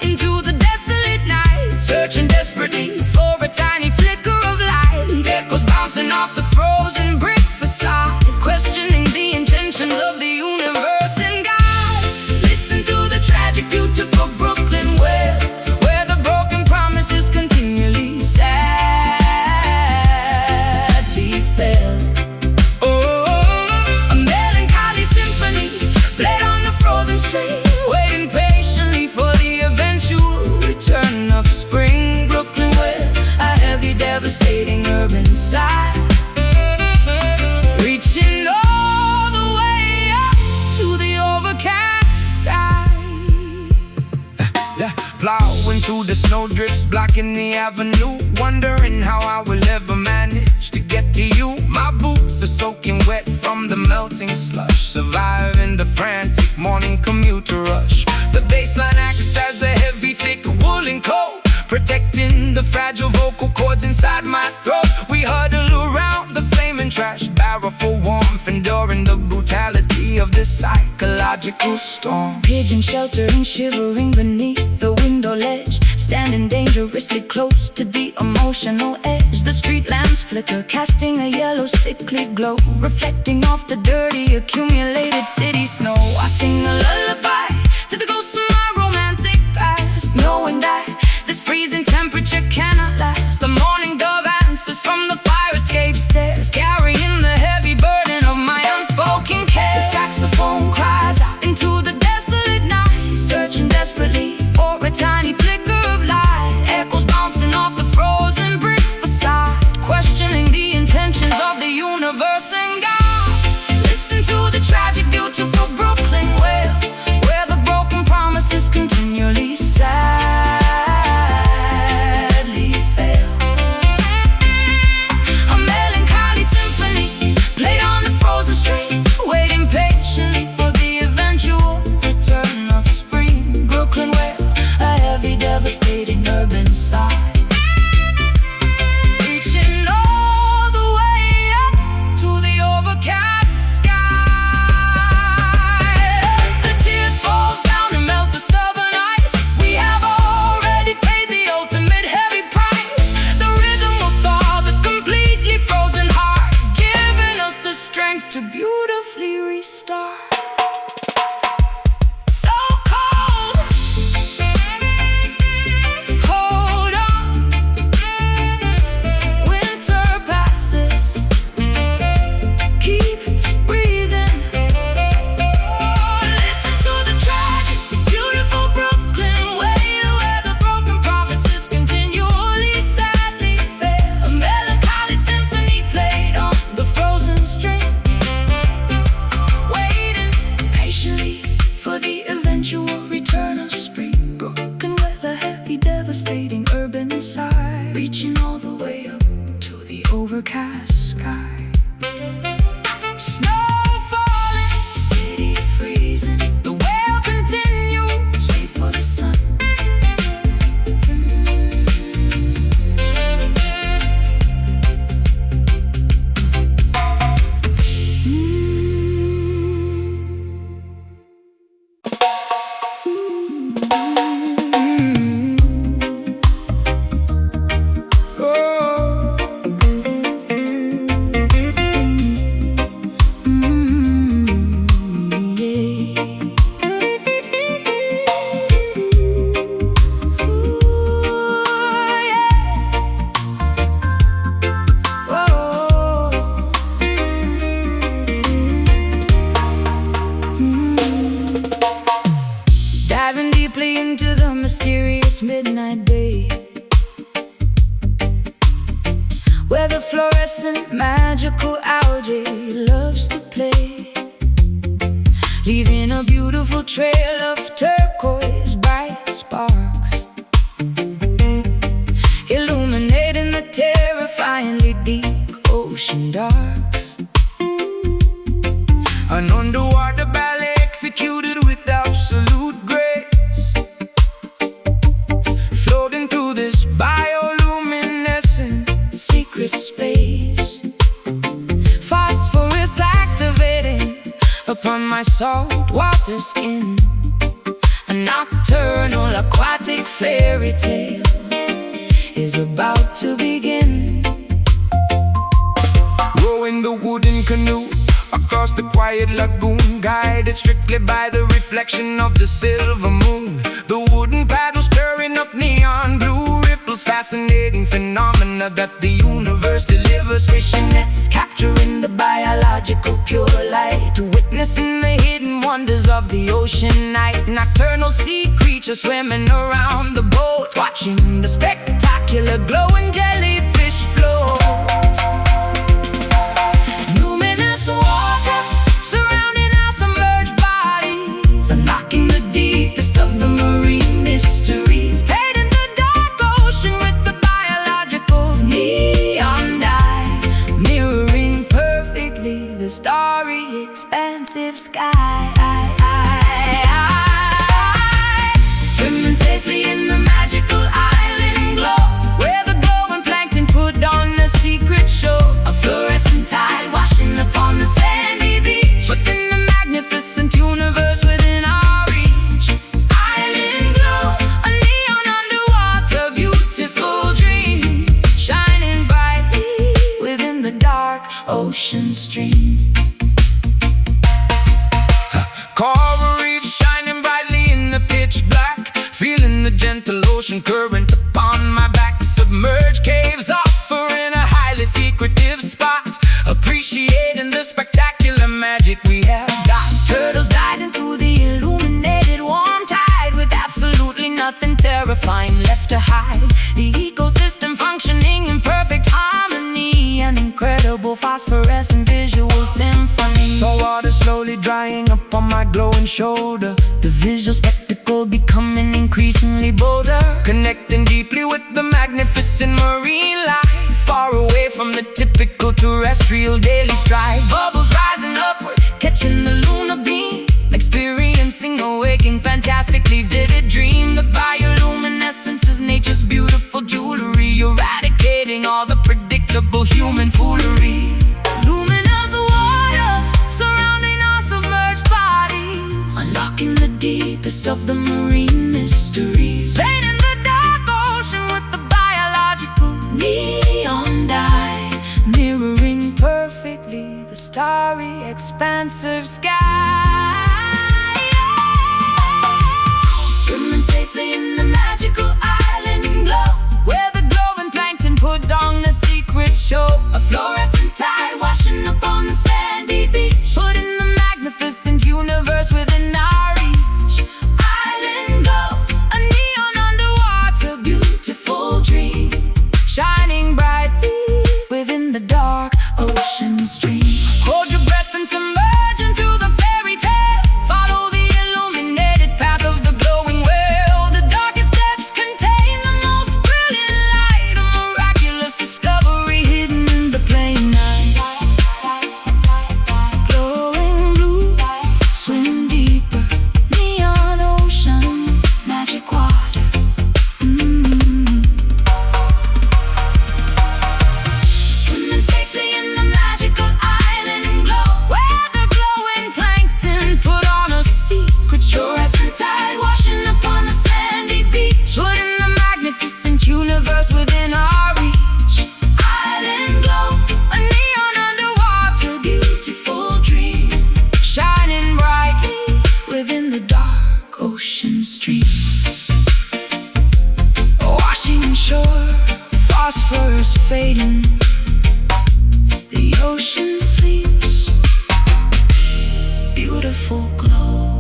into the desolate night, searching desperately for a tiny flicker of light. Echoes bouncing off the frozen brick facade, questioning the intentions of the universe and God. Listen to the tragic, beautiful Brooklyn wail, where the broken promises continually sadly fail. Oh, a melancholy symphony played on the frozen street, waiting patiently for the eventual return of spring. Brooklyn, where a heavy, devastating urban sigh, reaching all the way up to the overcast sky. Plowing through the snowdrifts, blocking the avenue, wondering how I will ever manage to get to you. My boots are soaking wet from the melting slush, surviving the frantic morning commuter rush. The bassline acts as a heavy, thick woolen coat, protecting the fragile vocal cords inside my throat. We huddle around the flaming trash barrel for warmth, enduring the brutality of this psychological storm. Pigeon sheltering, shivering beneath the window ledge, standing dangerously close to the emotional edge. The street lamps flicker, casting a yellow, sickly glow, reflecting off the dirty, accumulated city snow. I sing a lullaby to the ghosts of my romantic past, knowing that this freezing temperature cannot last. The morning dove answers from the fire escape stairs, carrying the heavy burden of my unspoken care. The saxophone cries out into the desolate night, searching desperately for a tiny flicker of light. Echoes bouncing off the frozen brick facade, questioning the intentions of the universe and God. Listen to the tragic, beautiful Brooklyn wail, where the broken promises continually sadly fail. A melancholy symphony played on the frozen street, waiting patiently for the eventual return of spring. Brooklyn, where a heavy, devastating urban sigh, reaching all the way up to the overcast sky. The tears fall down and melt the stubborn ice. We have already paid the ultimate heavy price. The rhythm will thaw the completely frozen heart, giving us the strength to beautifully restart. So cold, hold on, winter passes, keep breathing. Listen to the tragic, beautiful Brooklyn wail, where the broken promises continually sadly fail. A melancholy symphony played on the frozen string, waiting patiently for the eventual return of spring. Broken, where a heavy, devastating urban sigh, reaching all the way up to the overcast sky. Snow falling, city freezing, the wail continues, wait for the sun. Oh. where the fluorescent magical algae loves to play, leaving a beautiful trail of turquoise bright sparks, illuminating the terrifyingly deep ocean darks. An underwater ballet executed with absolute grace, floating through this bioluminescent Secret space, phosphorus activating upon my salt water skin. A nocturnal aquatic fairy tale is about to begin. Rowing the wooden canoe across the quiet lagoon, guided strictly by the reflection of the silver moon. The wooden paddle stirring up neon blue ripples, fascinating phenomena that the universe delivers. Fishing nets capturing the biological pure light, witnessing the hidden wonders of the ocean night. Nocturnal sea creatures swimming around the boat, watching the spectacular glowing jellyfish float. Luminous water surrounding our submerged bodies, unlocking the deepest of the marine mysteries. Painting the dark ocean with the biological neon dye, mirroring perfectly the starry, expansive sky. Swimming safely in the magical island glow, where the glowing plankton put on a secret show. A fluorescent tide washing upon the sandy beach, but in the magnificent universe within our reach. Island glow, a neon underwater beautiful dream, shining brightly within the dark ocean stream. Coral reefs shining brightly in the pitch black, feeling the gentle ocean current upon my back. Submerged caves offering a highly secretive spot, appreciating the spectacular magic we have got. Turtles diving through the illuminated warm tide, with absolutely nothing terrifying left to hide. The ecosystem functioning in perfect harmony, an incredible phosphorescent visual symphony. Salt water slowly drying up on my glowing shoulder, the visual spectacle becoming increasingly bolder, connecting deeply with the magnificent marine life, far away from the typical terrestrial daily strife. Bubbles rising upward, catching the lunar beam, experiencing a waking, fantastically vivid dream. The bioluminescence is nature's beautiful jewelry, eradicating all the predictable human foolery. Luminous water surrounding our submerged bodies, unlocking the deepest of the marine mysteries. Painting the dark ocean with the biological neon dye, mirroring perfectly the starry, expansive sky. Swimming safely in the magical island glow, where the glowing plankton put on a secret show. A fluorescent tide washing up on the sandy beach, putting the magnificent universe within our reach. Island glow, a neon underwater beautiful dream, shining brightly within the dark ocean stream. Hold your breath and submerge into the fairy tale, follow the illuminated path of the glowing whale. The darkest depths contain the most brilliant light, a miraculous discovery hidden in the plain night. Glowing blue, swim deeper, neon ocean, magic water. Swimming safely in the magical island glow, where the glowing plankton put on a secret show. Fluorescent tide washing upon the sandy beach, putting the magnificent universe within our reach. Island glow, a neon underwater beautiful dream, shining brightly within the dark ocean stream. Washing shore, phosphorus fading, the ocean sleeps, beautiful glow.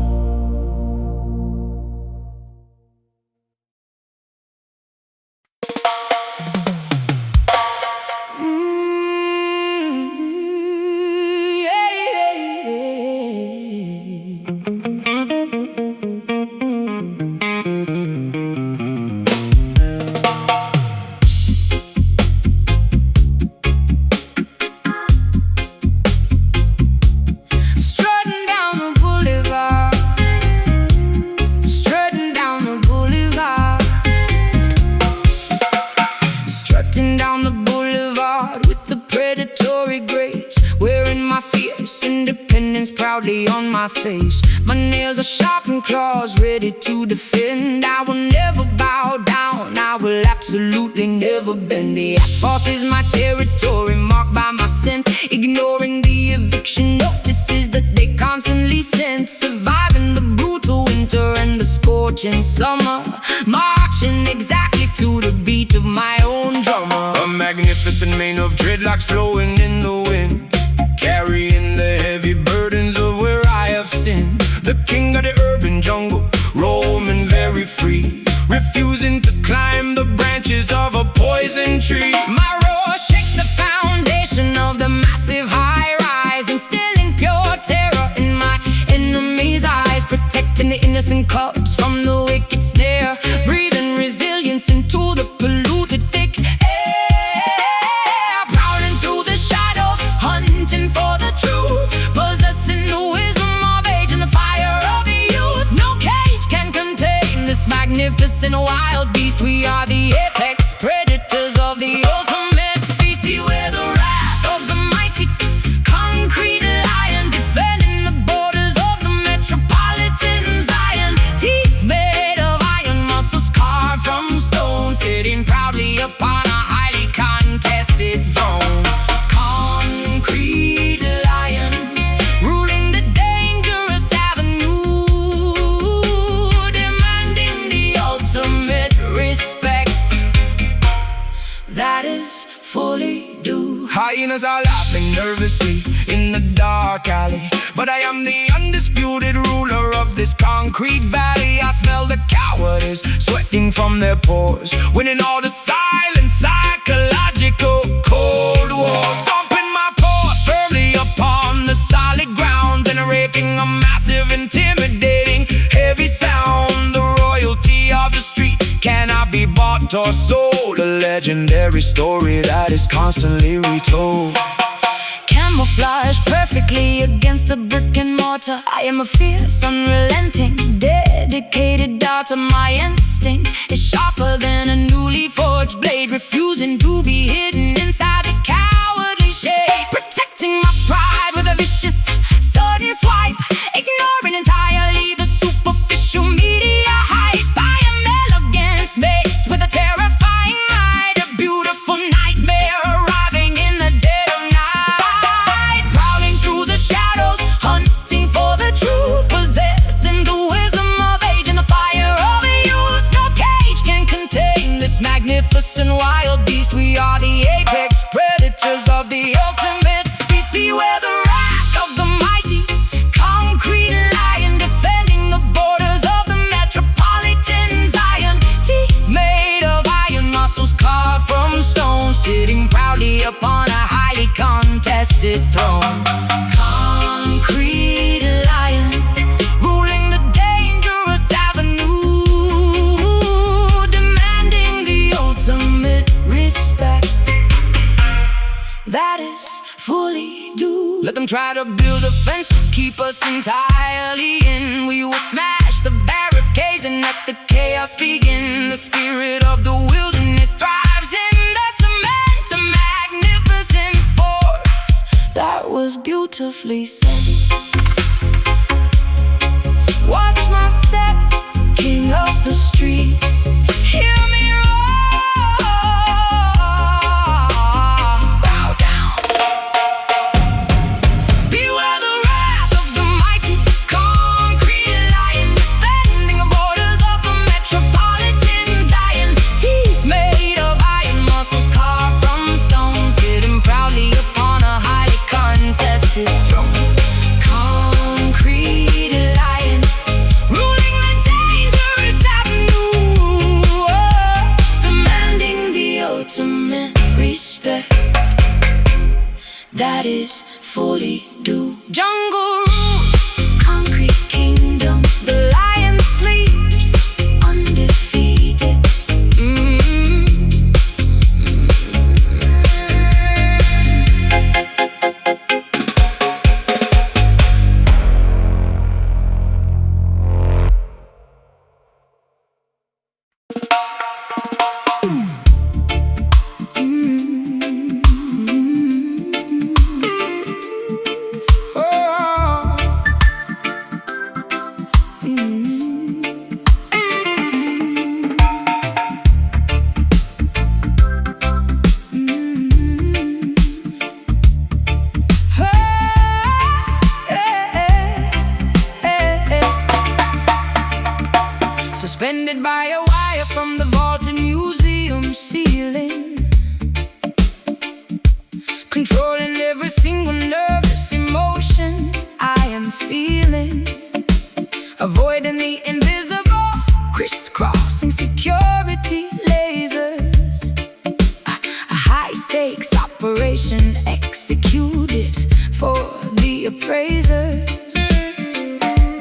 guard with the predatory grace, wearing my fierce independence proudly on my face. My nails are sharp and claws ready to defend. I will never bow down, I will absolutely never bend. The asphalt is my territory, marked by my scent, ignoring the eviction notices that they constantly send. Surviving the brutal winter and the scorching summer, marching exactly to the beat of my own drummer. A magnificent mane of dreadlocks flowing in the wind, carrying the heavy burdens of where I have sinned. The king of the urban jungle, roaming very free, refusing to climb the branches of a poison tree. My roar shakes the foundation of the massive high-rise, instilling pure terror in my enemies' eyes, protecting the innocent cubs from the wicked snare, breathing resilience into the polluted thick air, prowling through the shadow, hunting for the truth, possessing the wisdom of age and the fire of youth. No cage can contain this magnificent wild beast. We are the apex predators of the ultimate feast. Beware the wrath of the mighty concrete lion, defending the borders of the metropolitan Zion. Teeth made of iron, muscles carved from stone, sitting proudly upon a highly contested throne. Concrete lion, ruling the dangerous avenue, demanding the ultimate respect that is fully due. Hyenas are laughing nervously in the dark alley, but I am the undisputed ruler of this concrete valley. I smell the cowardice sweating from their pores, winning all the silent psychological cold war. Stomping my paws firmly upon the solid ground, generating a massive, intimidating, heavy sound. The royalty of the street cannot be bought or sold, a legendary story that is constantly retold. Camouflage perfectly against the brick and mortar, I am a fierce, unrelenting, dedicated daughter. My instinct is sharper than a newly forged blade, refusing to be hidden inside the cowardly shade, protecting my pride with a vicious sudden swipe, ignoring entirely the superficial media hype. I am elegance mixed with a terrifying might, a beautiful nightmare arriving in the dead of night, prowling through the shadows, hunting for the truth, possessing the wisdom of age and the fire of youth. No cage can contain this magnificent wild beast. We are the apex predators of the ultimate feast. Beware the wrath of the mighty concrete lion, defending the borders of the metropolitan Zion. Teeth made of iron, muscles carved from stone, sitting proudly upon a highly contested throne. Concrete lion, ruling the dangerous avenue, demanding the ultimate respect that is fully due. Let them try to build a fence to keep us entirely in. We will smash the barricades and let the chaos begin. The spirit of the wilderness thrives in the cement, a magnificent force that was beautifully said. Watch my step, king of the street. Hear me roar. Bow down. Beware the wrath of the mighty concrete lion, defending the borders of the metropolitan Zion. Teeth made of iron, muscles carved from stone, sitting proudly upon a highly contested throne. Concrete lion, ruling the dangerous avenue, demanding the ultimate respect that is fully due. Jungle rules, concrete kingdom, the lion sleeps undefeated. by a wire from the vaulted museum ceiling, controlling every single nervous emotion I am feeling, avoiding the invisible, crisscrossing security lasers. A high-stakes operation executed for the appraisers.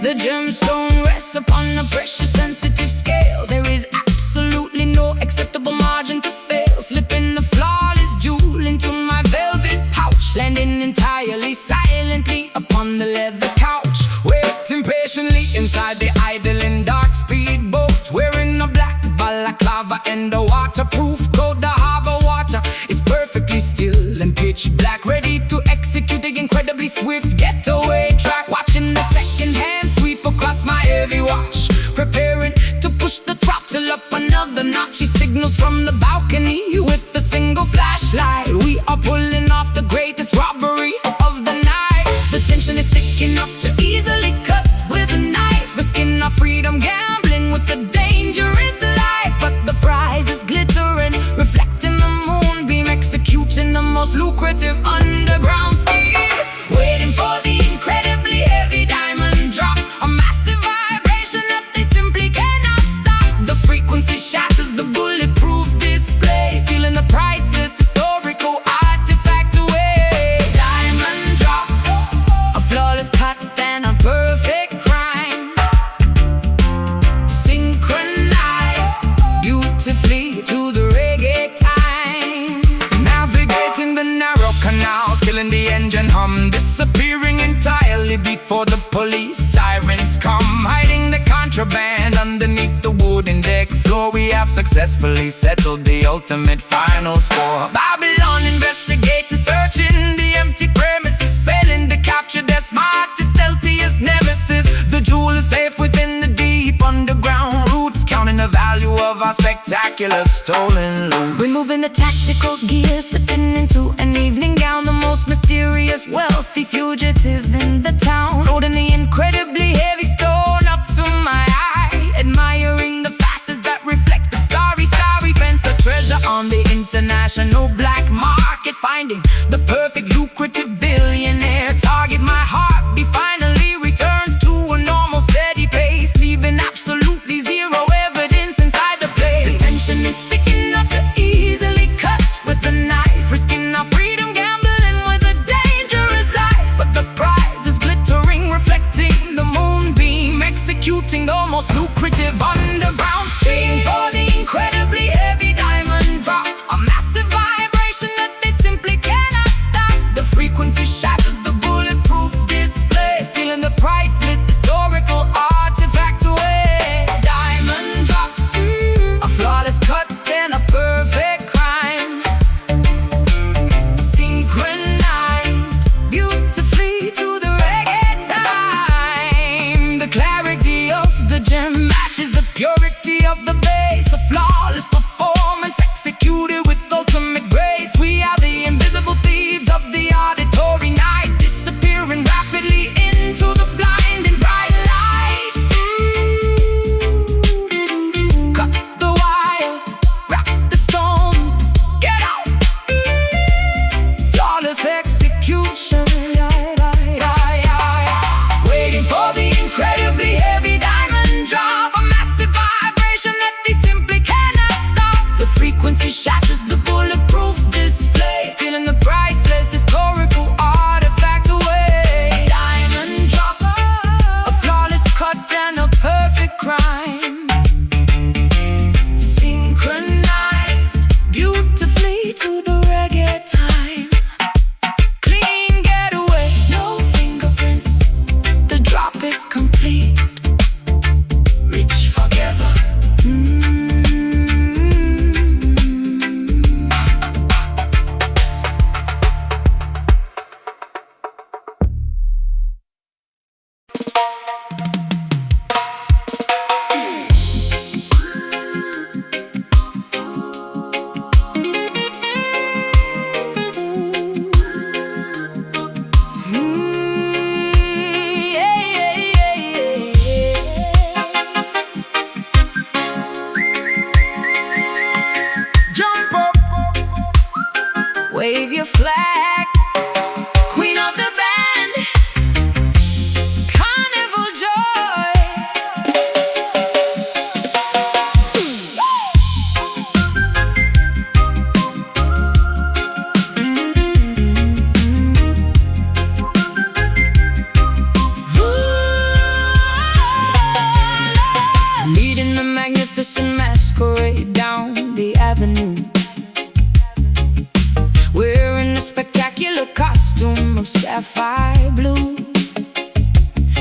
The gemstone rests upon a precious sensitive scale. There is absolutely no acceptable margin to fail. Slipping the flawless jewel into my velvet pouch, landing entirely silently upon the leather couch. Waiting patiently inside the idling dark speedboat, wearing a black balaclava and a waterproof coat. The harbor water is perfectly still and pitch black, ready to execute the incredibly swift getaway track. Watching the second hand sweep across my heavy watch, preparing to push the throttle up another notch. She signals from the balcony with a single flashlight. We are pulling off the greatest robbery of the night. The tension is thick enough to easily cut with a knife, risking our freedom, gambling with a dangerous life. But the prize is glittering, reflecting the moonbeam, executing the most lucrative underground scheme. Waiting for the incredibly heavy diamond drop, a massive vibration that they simply cannot stop. The frequency shatters the bulletproof display, stealing the priceless historical artifact away. Diamond drop, a flawless cut and a perfect crime, synchronized beautifully to the reggae time. Navigating the narrow canals, killing the engine hum, disappearing entirely before the police sirens come. Hiding the contraband underneath the wooden deck floor, we have successfully settled the ultimate final score. Babylon investigators searching the empty premises, failing to capture their smartest, stealthiest nemesis. The jewel is safe within the deep underground roots, counting the value of our spectacular stolen loot. Removing the tactical gear, slipping into an evening gown, the most mysterious, wealthy fugitive in the town, holding the incredibly heavy stone up to my eye, admiring the facets that reflect the starry fence. The treasure on the international black market, finding the perfect lucrative billionaire target. My heartbeat finally returns to a normal steady pace, leaving absolutely zero evidence inside the place. The tension is thick enough to easily cut with a knife, risking our freedom, gambling with a dangerous life. But the prize is glittering, reflecting the moonbeam, executing the most lucrative underground scheme. For the incredibly heavy diamond drop, a massive vibration that they simply cannot stop. your flag. Queen of the band, carnival joy. Leading the magnificent masquerade down the avenue, wearing a spectacular costume of sapphire blue.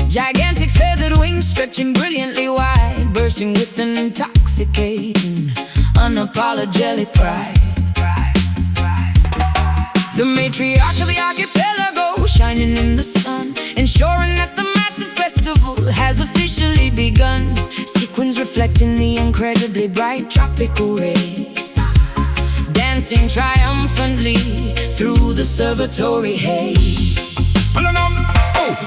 Gigantic feathered wings stretching brilliantly wide, bursting with an intoxicating, unapologetic pride. The matriarch of the archipelago shining in the sun, ensuring that the massive festival has officially begun. Sequins reflecting the incredibly bright tropical rays, dancing triumphantly through the observatory haze.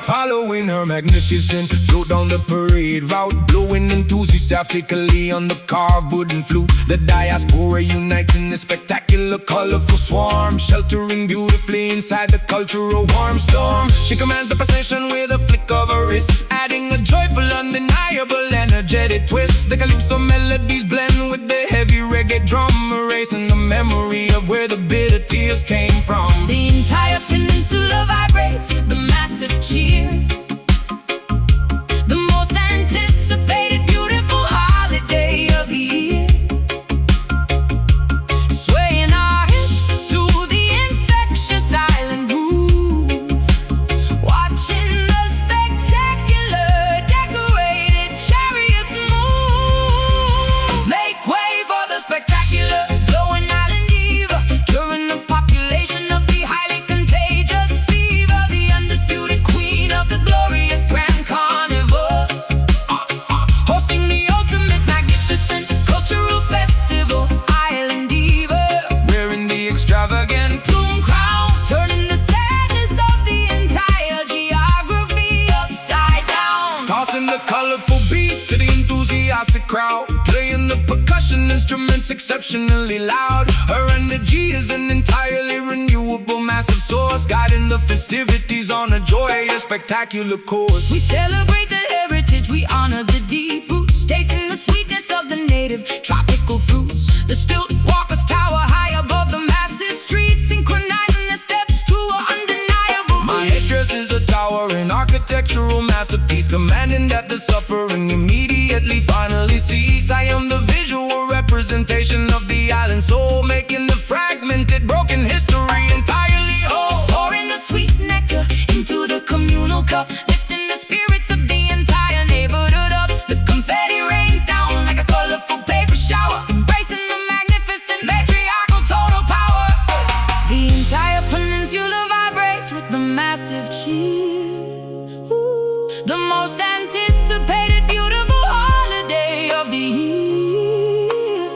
Following her magnificent float down the parade route, blowing enthusiastically on the carved wooden flute. The diaspora unites in this spectacular, colorful swarm, sheltering beautifully inside the cultural warm storm. She commands the procession with a flick of her wrist, adding a joyful, undeniable, energetic twist. The calypso melodies blend with the heavy reggae drum, erasing the memory of where the bitter tears came from. The entire peninsula vibrates with the massive cheer, the most anticipated beautiful holiday of the year. Swaying our hips to the infectious island groove, watching the spectacular decorated chariots move. Make way for the spectacular glowing island diva, curing the population of the highly contagious fever. The undisputed queen of the glorious grand carnival, hosting the ultimate magnificent cultural festival. Island diva, Wearing the extravagant plume crown, turning the sadness of the entire geography upside down. tossing the colorful beats to the enthusiastic crowd, playing the percussion instruments exceptionally loud. Her energy is an entirely renewable, massive source, guiding the festivities on a joyous, spectacular course. We celebrate the heritage, we honor the deep roots, tasting the sweetness of the native tropical fruits. The stilt walkers tower high above the massive streets, synchronizing their steps to an undeniable My beat. headdress is a towering architectural masterpiece, commanding that the suffering immediately finally cease. I am the visual representation of the island soul, making the fragmented, broken history entirely whole. Pouring the sweet nectar into the communal cup, lifting the spirits of the entire neighborhood up. The confetti rains down like a colorful paper shower, embracing the magnificent matriarchal total power. The entire peninsula vibrates with the massive cheer. Ooh, the most anticipated beautiful holiday of the year.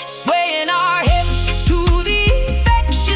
Swaying our hips to the infectious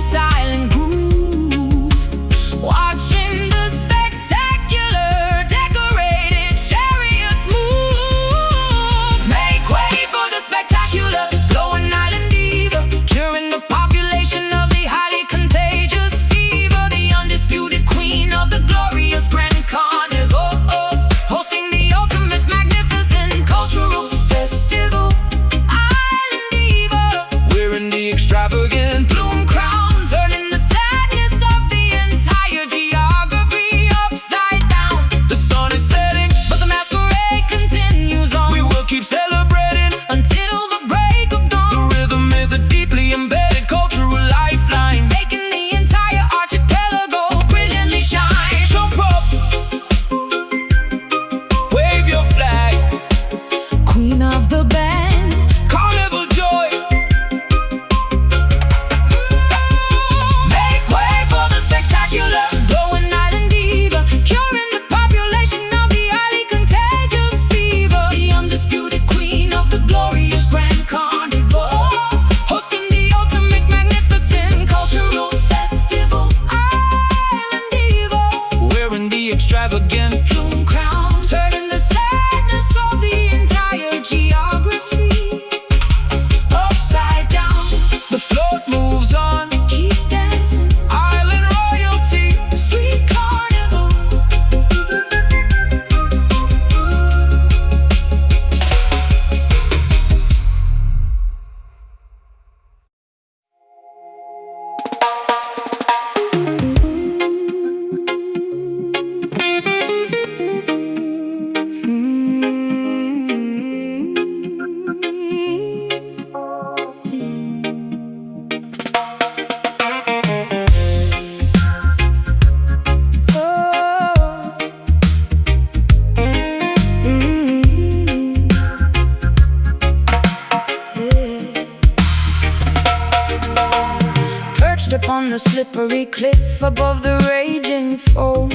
on the slippery cliff above the raging foam,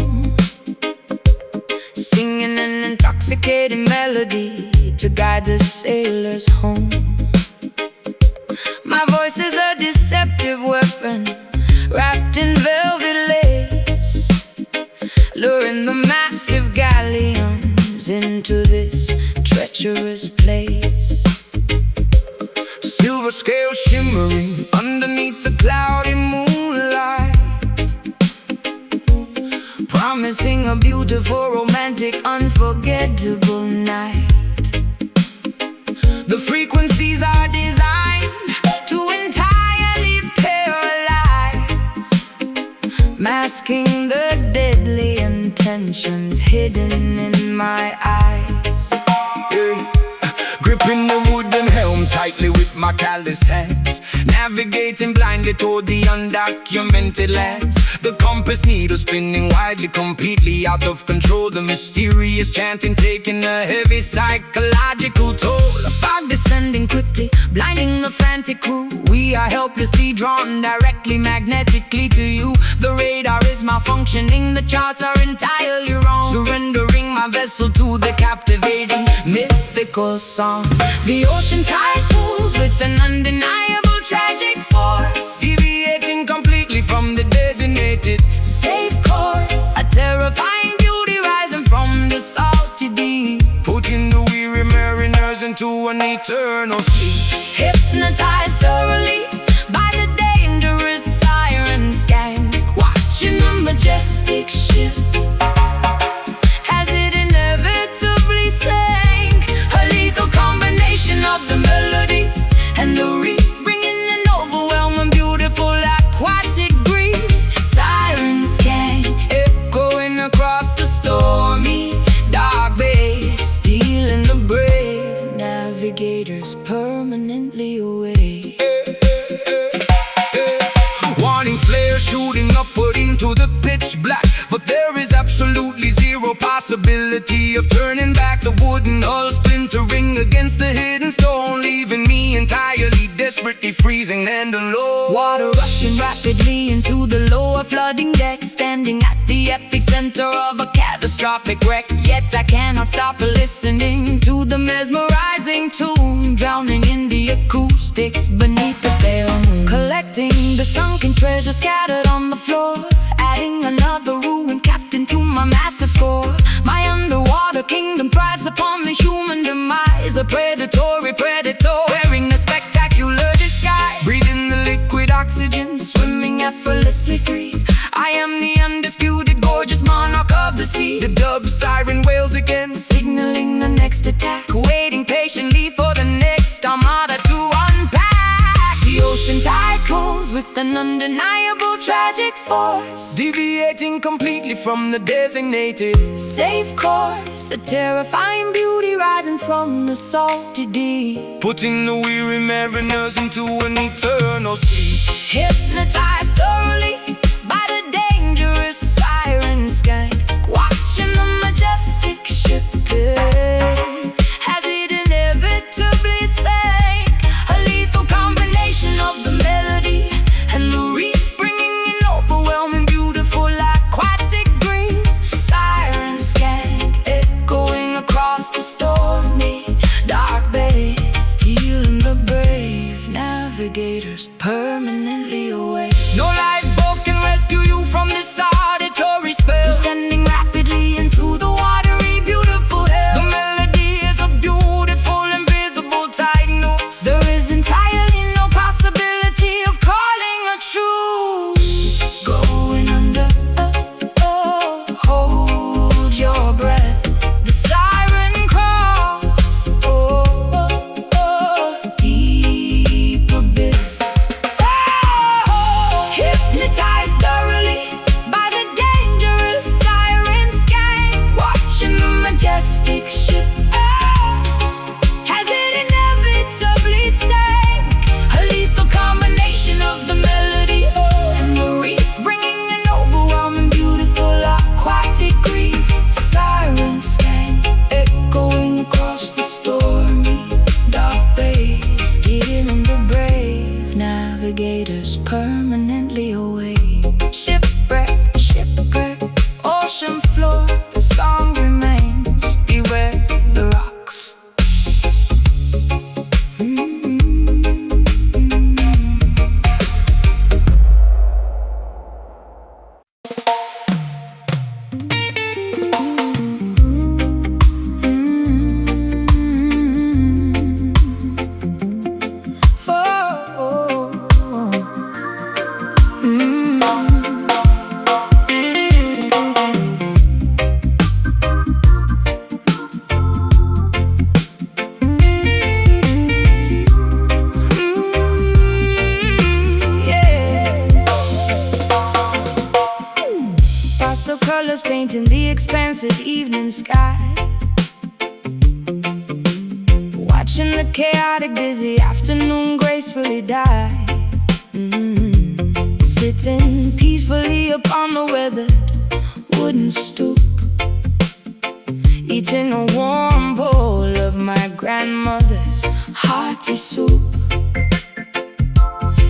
singing an intoxicating melody to guide the sailors home. My voice is a deceptive weapon wrapped in velvet lace, luring the massive galleons into this treacherous place. Silver scales shimmering underneath the cloudy moonlight, promising a beautiful, romantic, unforgettable night. the frequencies are designed To entirely paralyze, masking the deadly intentions hidden in my eyes. gripping the wooden helm tightly with my calloused hands, navigating blindly toward the undocumented lands. The compass needle spinning widely, completely out of control. The mysterious chanting taking a heavy psychological toll. A fog descending quickly, blinding the frantic crew. We are helplessly drawn directly magnetically to you. The radar is malfunctioning, the charts are entirely wrong. Surrendering my vessel to the captivating, mythical song. The ocean tide pulls with an undeniable tragic force, Deviating completely from the designated safe course. A terrifying beauty rising from the salty deep, putting the weary mariners into an eternal sleep. hypnotized thoroughly by the dangerous siren skank, watching the majestic ship as it inevitably sank. A lethal combination of the melody and the reef, bringing an overwhelming, beautiful, aquatic grief. Siren skank Echoing across the stormy, dark bay, stealing the brave navigators permanently away. warning flares shooting upward into the pitch black, but there is absolutely zero possibility of turning back. The wooden hull splintering against the hidden stone, leaving me entirely desperately freezing and alone. Water rushing rapidly into the lower flooding deck, standing at the epicenter of a catastrophic wreck. Yet I cannot stop listening to the mesmerizing tune, drowning in the acoustics beneath the pale moon. Collecting the sunken treasure scattered on the floor, adding another ruined captain to my massive score. My underwater kingdom thrives upon the human demise, a predatory predator wearing a spectacular disguise. Breathing the liquid oxygen, Swimming effortlessly free, I am the undisputed gorgeous monarch of the sea. the dub siren wails again, Signaling the next attack, waiting patiently for the next armada to unpack. The ocean tide pulls with an undeniable tragic force, deviating completely from the designated safe course. A terrifying beauty rising from the salty deep, putting the weary mariners into an eternal sleep. hypnotized thoroughly by the dangerous siren skank, watching the majestic ship as it inevitably sank. A lethal combination of the melody and the reef, bringing an overwhelming, beautiful, aquatic grief. Siren skank echoing across the stormy, dark bay, stealing the brave navigators permanently away. No lifeboat colors painting the expansive evening sky. Watching the chaotic, busy afternoon gracefully die. Sitting peacefully upon the weathered wooden stoop, eating a warm bowl of my grandmother's hearty soup.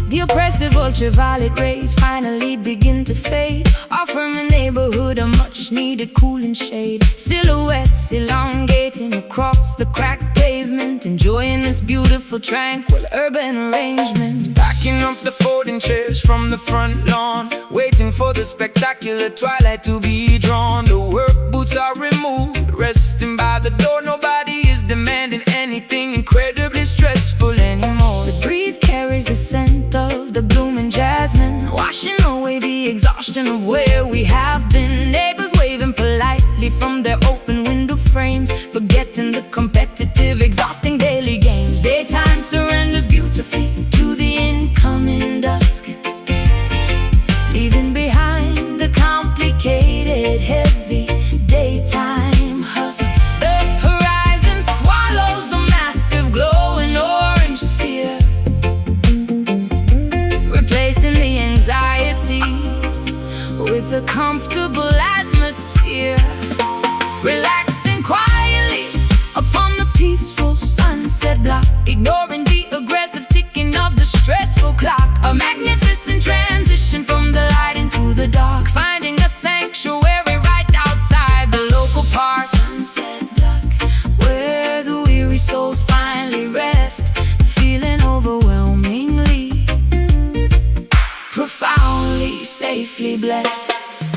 The oppressive ultraviolet rays finally begin to fade, offering the neighborhood a much-needed cooling shade. Silhouettes elongating across the cracked pavement, enjoying this beautiful, tranquil urban arrangement. Packing up the folding chairs from the front lawn, waiting for the spectacular twilight to be drawn. The work boots are removed, resting by the door. Nobody is demanding anything incredibly stressful anymore. The breeze carries the scent of the blooming jasmine, washing away the exhaustion of where we have been. Neighbors waving politely from their open window frames, forgetting the competitive, exhausting daily games. Daytime surrenders beautifully to the incoming dusk, leaving behind the complicated, heavy daytime husk. The horizon swallows the massive glowing orange sphere, replacing the anxiety with a comfortable atmosphere. Relaxing quietly upon the peaceful sunset block, ignoring the aggressive ticking of the stressful clock. A magnificent transition from the light into the dark, finding a sanctuary right outside the local park. Sunset block, where the weary souls finally rest, feeling overwhelmingly, profoundly, safely blessed.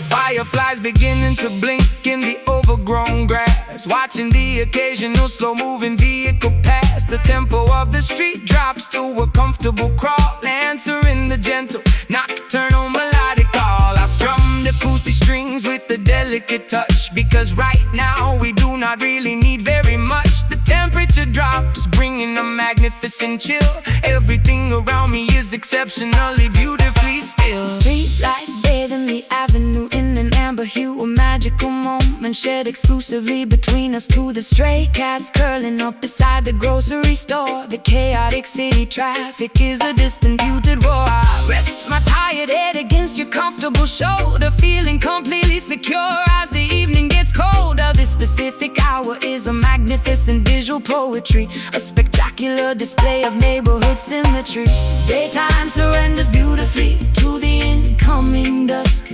Fireflies beginning to blink in the overgrown grass, watching the occasional slow-moving vehicle pass. The tempo of the street drops to a comfortable crawl, answering the gentle nocturnal melodic call. I strum the acoustic strings with a delicate touch, because right now we do not really need very much. The temperature drops, bringing a magnificent chill. Everything around me is exceptionally beautifully still. Street lights bathing the avenue in an amber hue, a magical moment shared exclusively between us two. The stray cats curling up beside the grocery store. The chaotic city traffic is a distant muted roar. I rest my tired head against your comfortable shoulder, feeling completely secure as the evening gets colder. This specific hour is a magnificent visual poetry, a spectacular display of neighborhood symmetry. Daytime surrenders beautifully to the incoming dusk,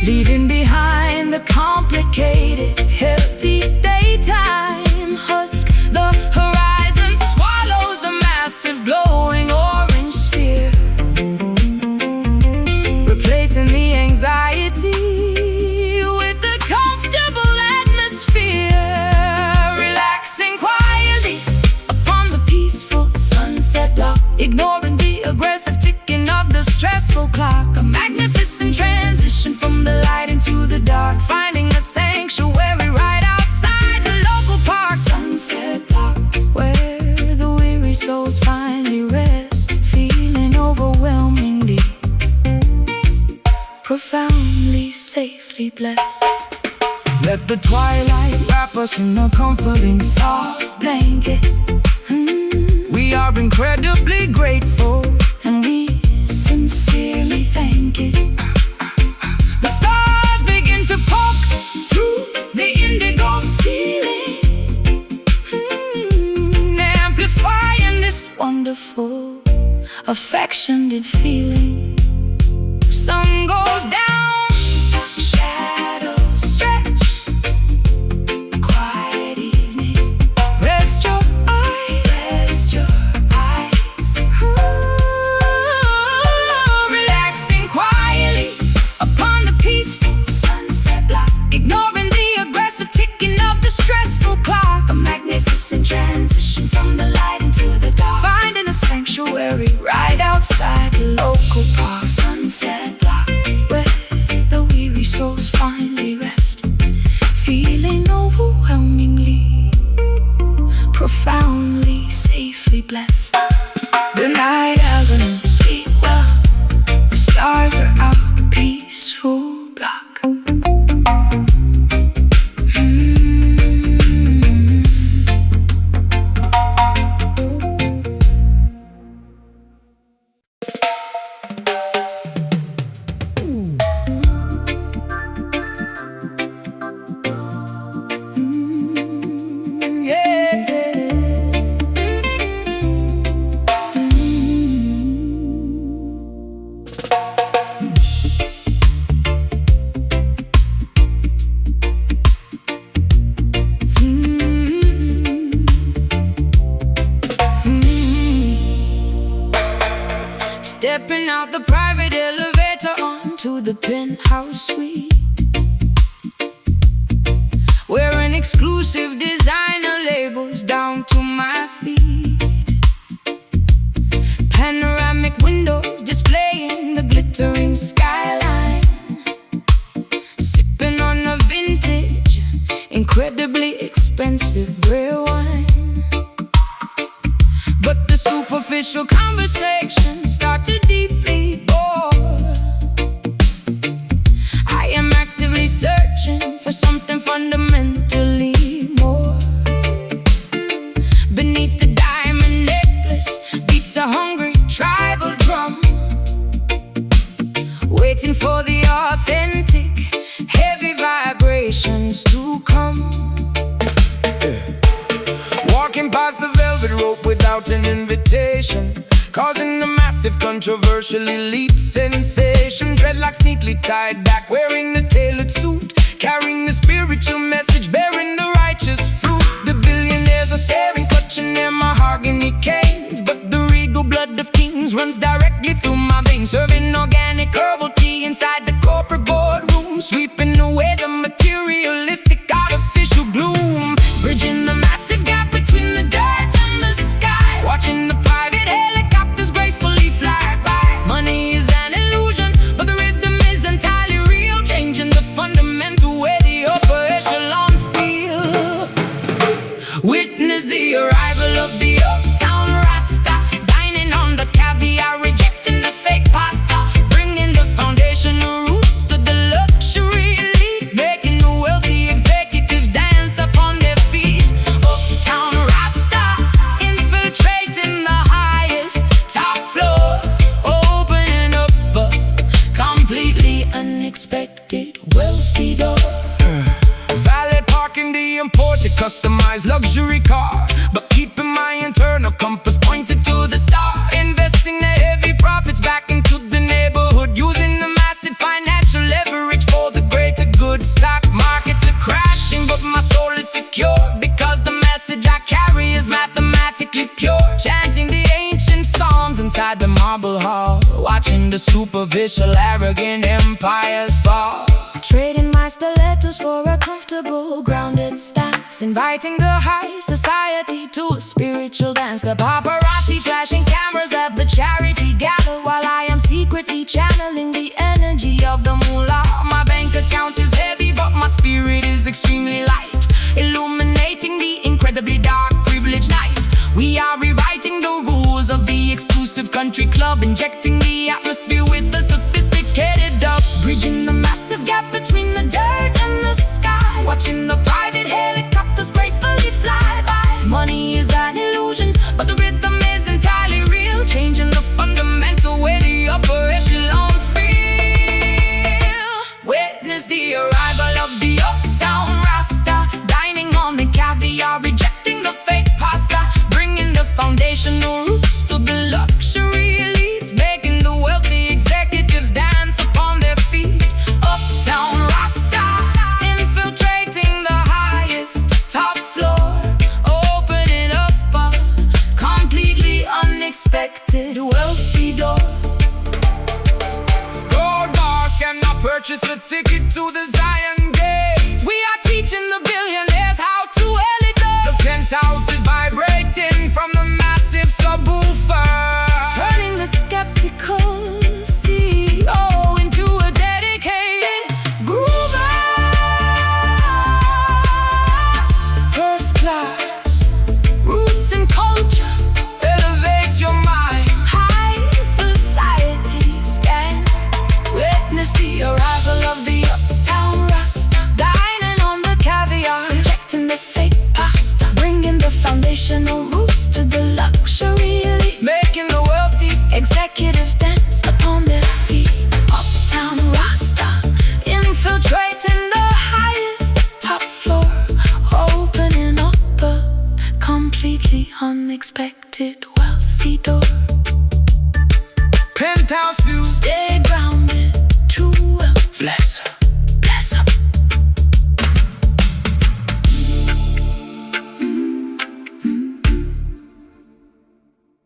leaving behind the complicated, heavy daytime husk. The horizon swallows the massive glowing orange sphere, replacing the anxiety with a comfortable atmosphere. Relaxing quietly upon the peaceful sunset block, ignoring the aggressive ticking of the stressful clock. A magnificent transition from the light into the dark, finding a sanctuary right outside the local park. Sunset block, where the weary souls finally rest, feeling overwhelmingly, profoundly, safely blessed. Let the twilight wrap us in a comforting, soft blanket. We are incredibly grateful, and we sincerely thank it. the stars begin to poke through the indigo ceiling, Amplifying this wonderful, affectionate feeling. Sun goes down, shadows stretch, quiet evening. Rest your eyes, rest your eyes. Relaxing quietly upon the peaceful sunset block, ignoring the aggressive ticking of the stressful clock. A magnificent transition from the light into the dark, finding a sanctuary right outside the local park. Sunset block, where the weary souls finally rest, feeling overwhelmingly, profoundly, safely blessed. Good night, Avenue, sweet well, the stars are out, peaceful block. of the penthouse suite. Wearing exclusive designer labels down to my feet. Panoramic windows displaying the glittering skyline. Sipping on a vintage, incredibly expensive rare wine. But the superficial conversations start to deeply bore. I am actively searching for something fundamentally more. Beneath the diamond necklace beats a hungry tribal drum, waiting for the authentic, heavy vibrations to come. Walking past the velvet rope without an invitation, causing a massive controversial elite sensation. Dreadlocks neatly tied back, wearing the tailored suit, carrying the spiritual message, bearing the righteous fruit. The billionaires are staring, clutching their mahogany canes, but the regal blood of kings runs directly through my veins. Serving organic herbal tea inside the corporate boardroom, sweeping away the materialistic artificial gloom. Bridging the massive gap between the dirt and the sky, watching the private helicopters gracefully fly by. Money is an illusion, but the rhythm is entirely real, changing the fundamental way the upper echelons feel. Witness the arrival of the uptown Rasta, dining on the caviar, rejecting the fake pasta, bringing the foundational roots to the luxury elite, making the wealthy executives dance upon their feet. Uptown Rasta, infiltrating the highest top floor, opening up a completely unexpected wealthy door. Valet parking the imported, customized luxury car, but keeping my internal compass pointed to the star. Investing the heavy profits back into the neighborhood, using the massive financial leverage for the greater good. Stock markets are crashing, but my soul is secure, because the message I carry is mathematically pure. Chanting the ancient psalms inside the marble hall, watching the superficial arrogant empires fall. Trading my stilettos for a comfortable, grounded stance, inviting the high society to a spiritual dance. The paparazzi flashing cameras at the charity gather, while I am secretly channeling the energy of the moolah. My bank account is heavy, but my spirit is extremely light, illuminating the incredibly dark, privileged night. We are rewriting the rules of the exclusive country club, injecting the atmosphere with a sophisticated dub. Bridging the massive gap between the dirt and the sky, watching the private helicopters gracefully fly by. Money is an illusion, but the rhythm is entirely real, changing the fundamental way the upper echelons feel. Witness the arrival of the uptown Rasta, dining on the caviar, rejecting the fake pasta, bringing the foundational roots to the luxury elite, making the wealthy executives dance upon their feet. Uptown Rasta, infiltrating the highest top floor, opening up a completely unexpected wealthy door. Gold bars cannot purchase a ticket to the Zion Gate. We are teaching the billionaires how to elevate. The penthouse is vibrating from the massive subwoofer, Turning the skeptical CEO into a dedicated groover. first class. Roots and culture, Elevate your mind. high society scan. Witness the arrival of the uptown Rasta, dining on the caviar, rejecting the fake pasta, bringing the foundational roots to the luxury elite, Making the wealthy executives dance upon their feet. Uptown Rasta, infiltrating the highest top floor, opening up a completely unexpected